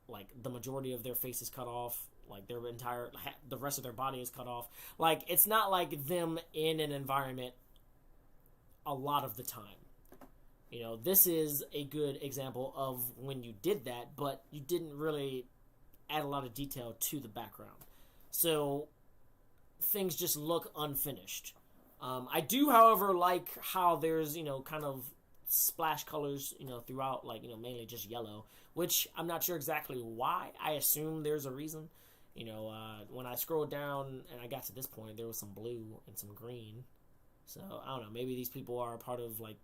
Speaker 1: like the majority of their face is cut off, like the rest of their body is cut off. Like it's not like them in an environment a lot of the time. This is a good example of when you did that, but you didn't really add a lot of detail to the background, so things just look unfinished. I do, however, like how there's, kind of splash colors, throughout, like, mainly just yellow, which I'm not sure exactly why. I assume there's a reason. When I scrolled down and I got to this point, there was some blue and some green. So, I don't know, maybe these people are a part of, like,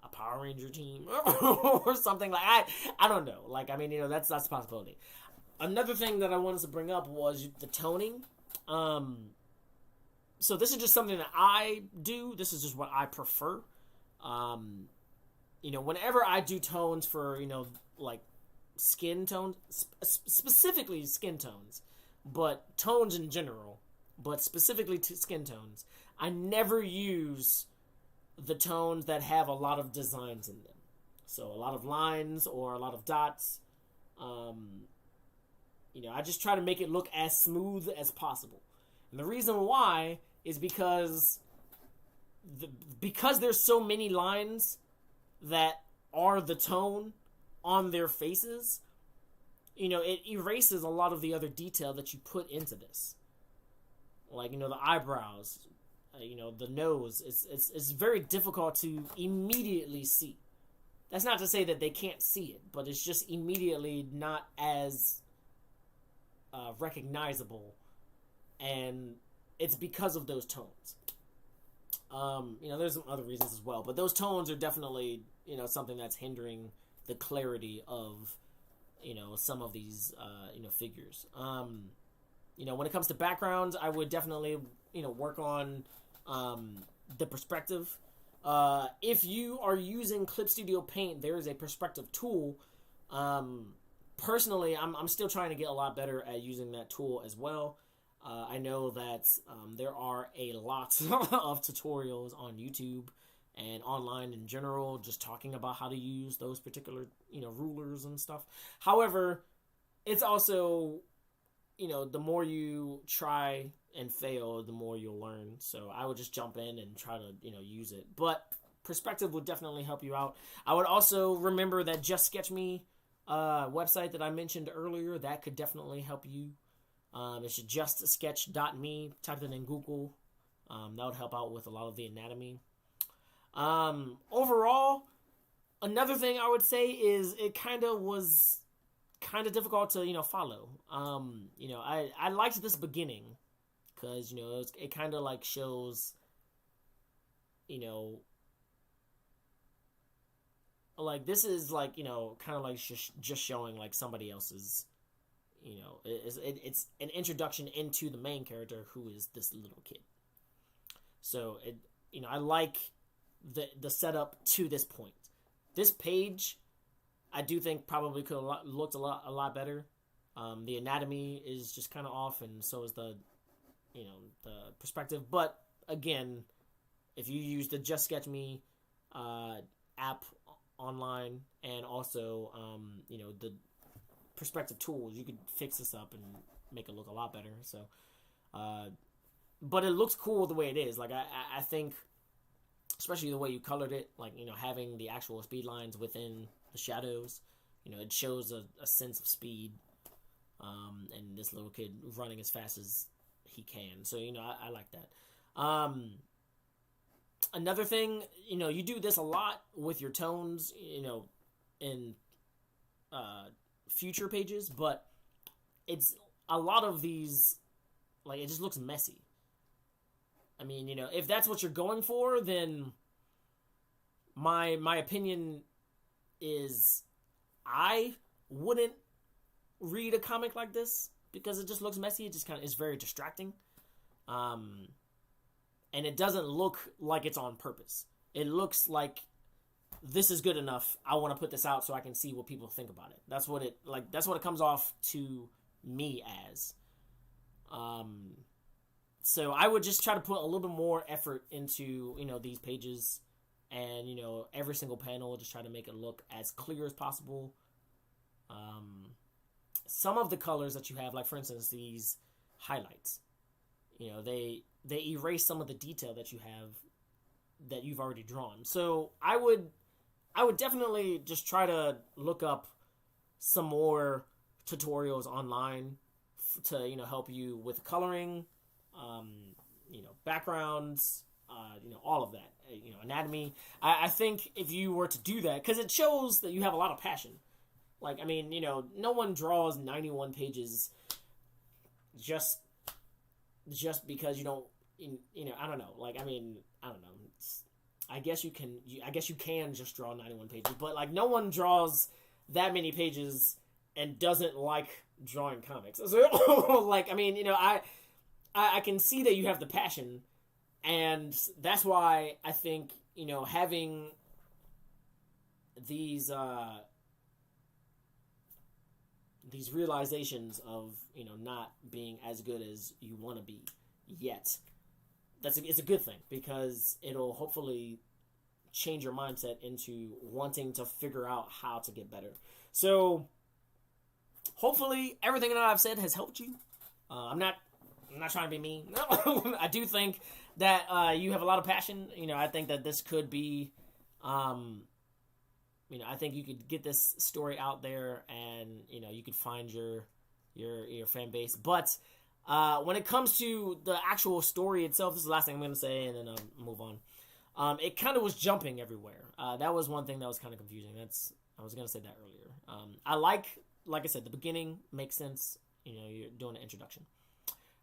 Speaker 1: a Power Ranger team or something. Like, I don't know. Like, that's a possibility. Another thing that I wanted to bring up was the toning. So this is just something that I do. This is just what I prefer. Whenever I do tones for, like skin tones, specifically skin tones, but tones in general, but specifically to skin tones, I never use the tones that have a lot of designs in them. So a lot of lines or a lot of dots. I just try to make it look as smooth as possible. And the reason why is because there's so many lines that are the tone on their faces, it erases a lot of the other detail that you put into this. Like, the eyebrows, the nose. It's very difficult to immediately see. That's not to say that they can't see it, but it's just immediately not as recognizable, and it's because of those tones. There's some other reasons as well, but those tones are definitely, something that's hindering the clarity of, some of these, figures. When it comes to backgrounds, I would definitely, work on, the perspective. If you are using Clip Studio Paint, there is a perspective tool. Personally, I'm still trying to get a lot better at using that tool as well. I know that there are a lot of tutorials on YouTube and online in general, just talking about how to use those particular, rulers and stuff. However, it's also, the more you try and fail, the more you'll learn. So I would just jump in and try to, use it. But perspective would definitely help you out. I would also remember that Just Sketch Me website that I mentioned earlier. That could definitely help you. It's justsketch.me. Type it in Google. That would help out with a lot of the anatomy. Overall, another thing I would say is it kind of was kind of difficult to, follow. I liked this beginning because, it kind of like shows, like this is like, kind of like just showing like somebody else's, it's an introduction into the main character who is this little kid. So I like the setup to this point. This page, I do think probably could have looked a lot better. The anatomy is just kind of off, and so is the perspective. But again, if you use the Just Sketch Me app online, and also the perspective tools, you could fix this up and make it look a lot better. So, but it looks cool the way it is. Like I think, especially the way you colored it, like having the actual speed lines within the shadows, it shows a sense of speed, and this little kid running as fast as he can. So I like that. Another thing, you do this a lot with your tones, in future pages, but it's a lot of these, like, it just looks messy. I mean, if that's what you're going for, then my opinion is I wouldn't read a comic like this because it just looks messy. It just it's very distracting. And it doesn't look like it's on purpose. It looks like this is good enough. I want to put this out so I can see what people think about it. That's what it comes off to me as. So I would just try to put a little bit more effort into, these pages, and, every single panel, just try to make it look as clear as possible. Some of the colors that you have, like for instance, these highlights, they erase some of the detail that you have that you've already drawn. So I would definitely just try to look up some more tutorials online to, help you with coloring, backgrounds, all of that, anatomy. I think if you were to do that, because it shows that you have a lot of passion. Like, I mean, no one draws 91 pages just because you don't, I don't know. Like, I mean, I don't know. I guess you can just draw 91 pages, but like no one draws that many pages and doesn't like drawing comics. So, like, I mean, I can see that you have the passion, and that's why I think, having these realizations of, not being as good as you want to be yet, it's a good thing, because it'll hopefully change your mindset into wanting to figure out how to get better. So hopefully everything that I've said has helped you. I'm not trying to be mean. I do think that you have a lot of passion. I think that this could be, I think you could get this story out there, and you could find your fan base. But when it comes to the actual story itself, this is the last thing I'm going to say, and then I'll move on. It kind of was jumping everywhere. That was one thing that was kind of confusing. I was going to say that earlier. I like I said, the beginning makes sense. You're doing an introduction.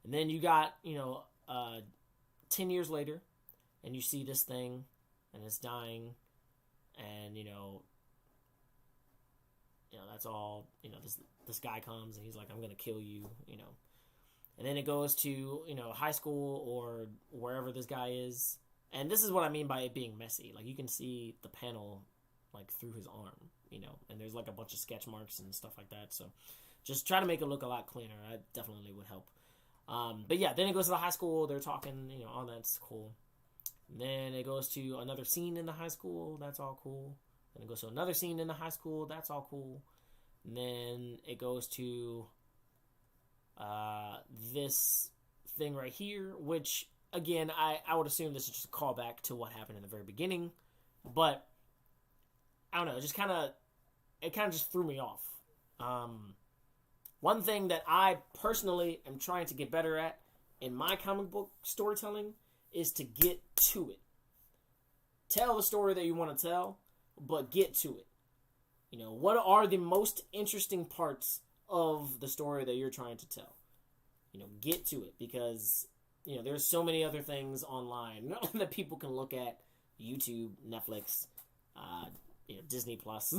Speaker 1: And then you got, 10 years later, and you see this thing, and it's dying, and, that's all, this guy comes, and he's like, I'm going to kill you, And then it goes to, high school or wherever this guy is. And this is what I mean by it being messy. Like, you can see the panel, like, through his arm, and there's, like, a bunch of sketch marks and stuff like that. So just try to make it look a lot cleaner. That definitely would help. But yeah, then it goes to the high school. They're talking, all that's cool. And then it goes to another scene in the high school. That's all cool. Then it goes to another scene in the high school. That's all cool. And then it goes to this thing right here, which, again, I would assume this is just a callback to what happened in the very beginning. But I don't know. It kind of just threw me off. One thing that I personally am trying to get better at in my comic book storytelling is to get to it. Tell the story that you want to tell, but get to it. You know, what are the most interesting parts of the story that you're trying to tell? You know, get to it, because, you know, there's so many other things online that people can look at. YouTube, Netflix, you know, Disney Plus,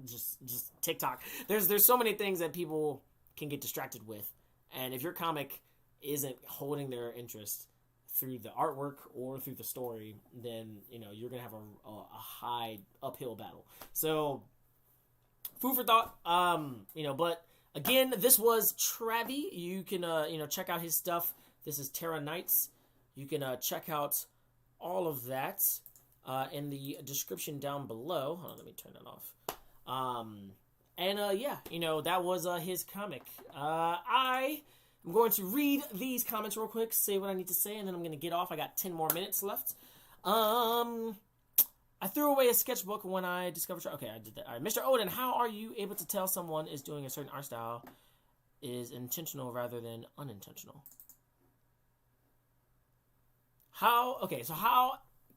Speaker 1: just TikTok. There's so many things that people can get distracted with, and if your comic isn't holding their interest through the artwork or through the story, then, you know, you're gonna have a high uphill battle. So, food for thought. You know, but again, this was Travi. You can you know, check out his stuff. This is TERRA-KNIGHTS. You can check out all of that in the description down below. Hold on, let me turn that off. Yeah, you know, that was his comic. I am going to read these comments real quick, say what I need to say, and then I'm going to get off. I got 10 more minutes left. I threw away a sketchbook when I discovered... Okay, I did that. All right, Mr. Odin, how are you able to tell someone is doing a certain art style is intentional rather than unintentional? How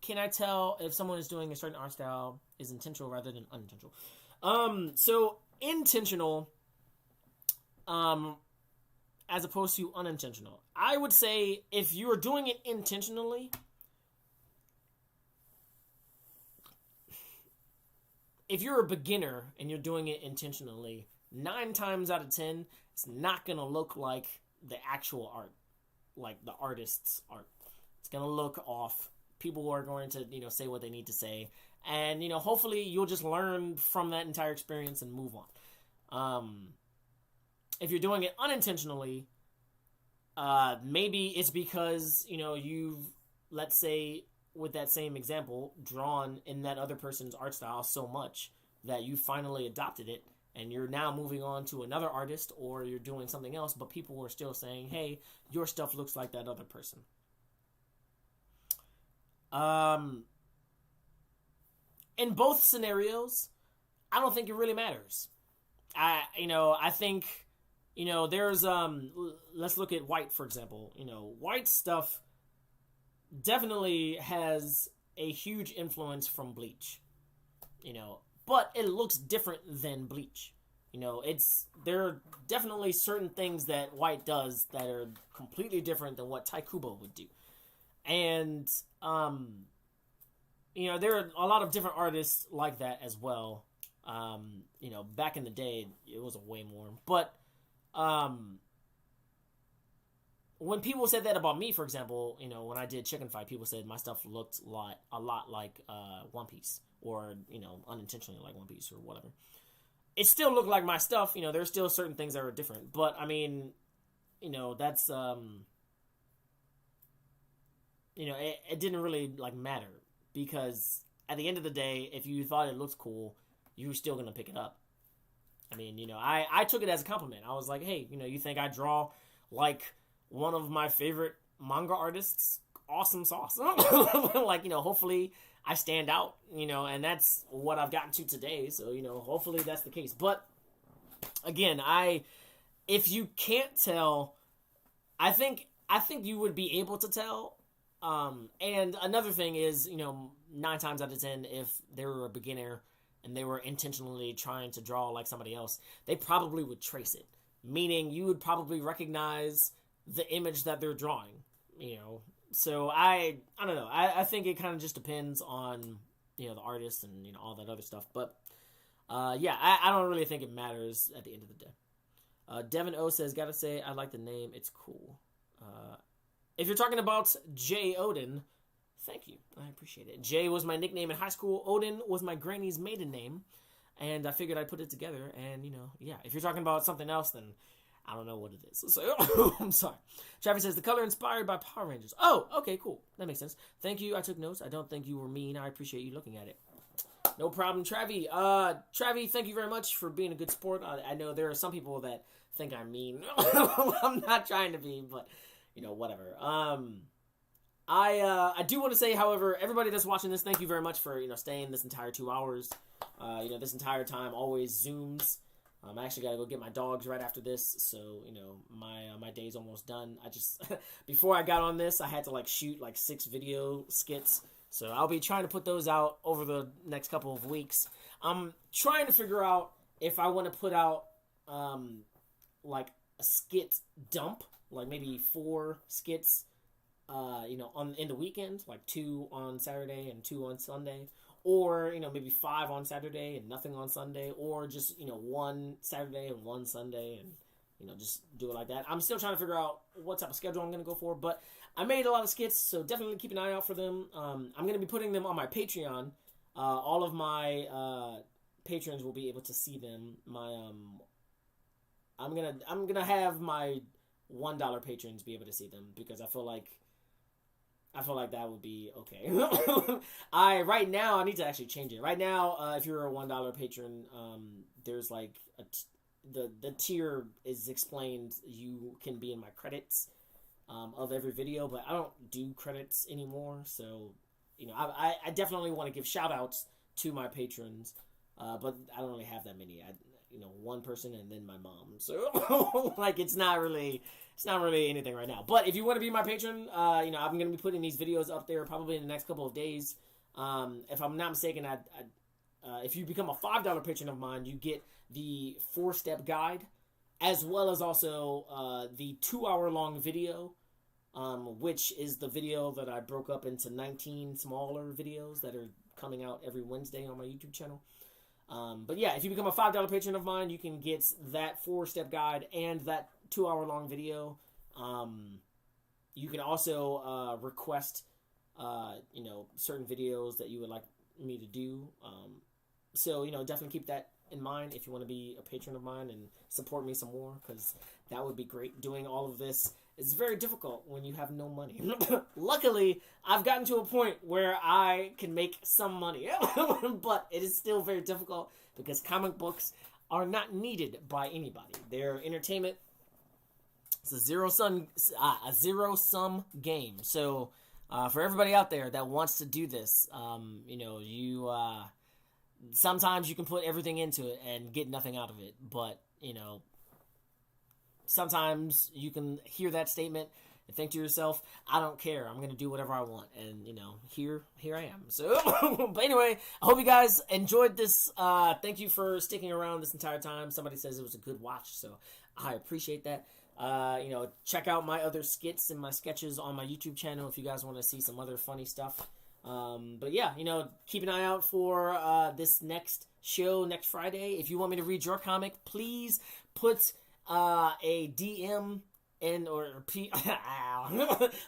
Speaker 1: can I tell if someone is doing a certain art style is intentional rather than unintentional? So intentional, as opposed to unintentional. I would say if you are doing it intentionally, if you're a beginner and you're doing it intentionally, 9 times out of 10, it's not going to look like the actual art, like the artist's art. It's going to look off. People are going to, you know, say what they need to say. And, you know, hopefully you'll just learn from that entire experience and move on. If you're doing it unintentionally, maybe it's because, you know, you've, let's say, with that same example, drawn in that other person's art style so much that you finally adopted it, and you're now moving on to another artist, or you're doing something else, but people are still saying, hey, your stuff looks like that other person. In both scenarios, I don't think it really matters. I think, you know, there's, let's look at White, for example. You know, White stuff definitely has a huge influence from Bleach, you know, but it looks different than Bleach. You know, there are definitely certain things that White does that are completely different than what Taikubo would do. And, you know, there are a lot of different artists like that as well. You know, back in the day, it was a way more. But, when people said that about me, for example, you know, when I did Chicken Fight, people said my stuff looked a lot like One Piece, or, you know, unintentionally like One Piece or whatever. It still looked like my stuff. You know, there's still certain things that are different. But, I mean, you know, that's, you know, it didn't really, like, matter. Because at the end of the day, if you thought it looked cool, you were still going to pick it up. I mean, you know, I took it as a compliment. I was like, hey, you know, you think I draw like one of my favorite manga artists? Awesome sauce. Like, you know, hopefully I stand out, you know, and that's what I've gotten to today. So, you know, hopefully that's the case. But again, if you can't tell, I think you would be able to tell. And another thing is, you know, 9 times out of 10, if they were a beginner and they were intentionally trying to draw like somebody else, they probably would trace it. Meaning you would probably recognize the image that they're drawing, you know. So I don't know. I think it kind of just depends on, you know, the artist and, you know, all that other stuff. But, yeah, I don't really think it matters at the end of the day. Devin O says, gotta say, I like the name. It's cool. If you're talking about Jeyodin, thank you. I appreciate it. Jay was my nickname in high school. Odin was my granny's maiden name. And I figured I'd put it together. And, you know, yeah. If you're talking about something else, then I don't know what it is. So, I'm sorry. Travis says, the color inspired by Power Rangers. Oh, okay, cool. That makes sense. Thank you. I took notes. I don't think you were mean. I appreciate you looking at it. No problem, Travi. Travi, thank you very much for being a good sport. I know there are some people that think I'm mean. I'm not trying to be, but, you know, whatever. I do want to say, however, everybody that's watching this, thank you very much for, you know, staying this entire 2 hours. You know, this entire time, always Zooms. I actually got to go get my dogs right after this, so you know my day's almost done. I just before I got on this, I had to like shoot like 6 video skits, so I'll be trying to put those out over the next couple of weeks. I'm trying to figure out if I want to put out like a skit dump, like maybe 4 skits, you know, in the weekend, like 2 on Saturday and 2 on Sunday. Or, you know, maybe 5 on Saturday and nothing on Sunday. Or just, you know, 1 Saturday and 1 Sunday and, you know, just do it like that. I'm still trying to figure out what type of schedule I'm going to go for. But I made a lot of skits, so definitely keep an eye out for them. I'm going to be putting them on my Patreon. All of my patrons will be able to see them. I'm gonna have my $1 patrons be able to see them because I feel like that would be okay. Right now I need to actually change it. Right now, if you're a $1 patron, there's like the tier is explained. You can be in my credits of every video, but I don't do credits anymore. So you know, I definitely want to give shout outs to my patrons, but I don't really have that many. You know, one person and then my mom. So like it's not really anything right now. But if you want to be my patron, you know, I'm going to be putting these videos up there probably in the next couple of days. If I'm not mistaken, if you become a $5 patron of mine, you get the 4-step guide as well as also the 2-hour-long video, which is the video that I broke up into 19 smaller videos that are coming out every Wednesday on my YouTube channel. But yeah, if you become a $5 patron of mine, you can get that 4-step guide and that 2-hour-long video. You can also request, you know, certain videos that you would like me to do. So, you know, definitely keep that in mind if you want to be a patron of mine and support me some more, because that would be great. Doing all of this is very difficult when you have no money. Luckily, I've gotten to a point where I can make some money, but it is still very difficult because comic books are not needed by anybody. They're entertainment. It's a zero-sum game. So for everybody out there that wants to do this, you know, sometimes you can put everything into it and get nothing out of it, but you know, sometimes you can hear that statement and think to yourself, I don't care, I'm going to do whatever I want. And, you know, here I am. So, but anyway, I hope you guys enjoyed this. Thank you for sticking around this entire time. Somebody says it was a good watch, so I appreciate that. You know, check out my other skits and my sketches on my YouTube channel if you guys want to see some other funny stuff. But yeah, you know, keep an eye out for this next show next Friday. If you want me to read your comic, please put a DM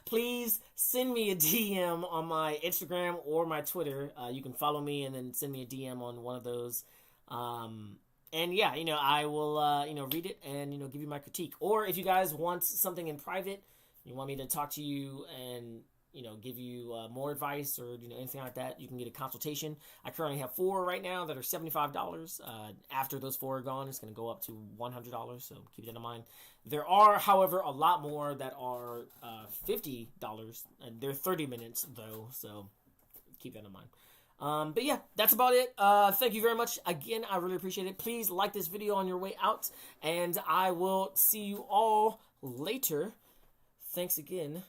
Speaker 1: please send me a DM on my Instagram or my Twitter. You can follow me and then send me a DM on one of those. And yeah, you know, I will, you know, read it and, you know, give you my critique. Or if you guys want something in private, you want me to talk to you and, you know, give you more advice or, you know, anything like that, you can get a consultation. I currently have 4 right now that are $75. After those 4 are gone, it's going to go up to $100, so keep that in mind. There are, however, a lot more that are $50, and they're 30 minutes, though, so keep that in mind. But yeah, that's about it. Thank you very much. Again, I really appreciate it. Please like this video on your way out, and I will see you all later. Thanks again.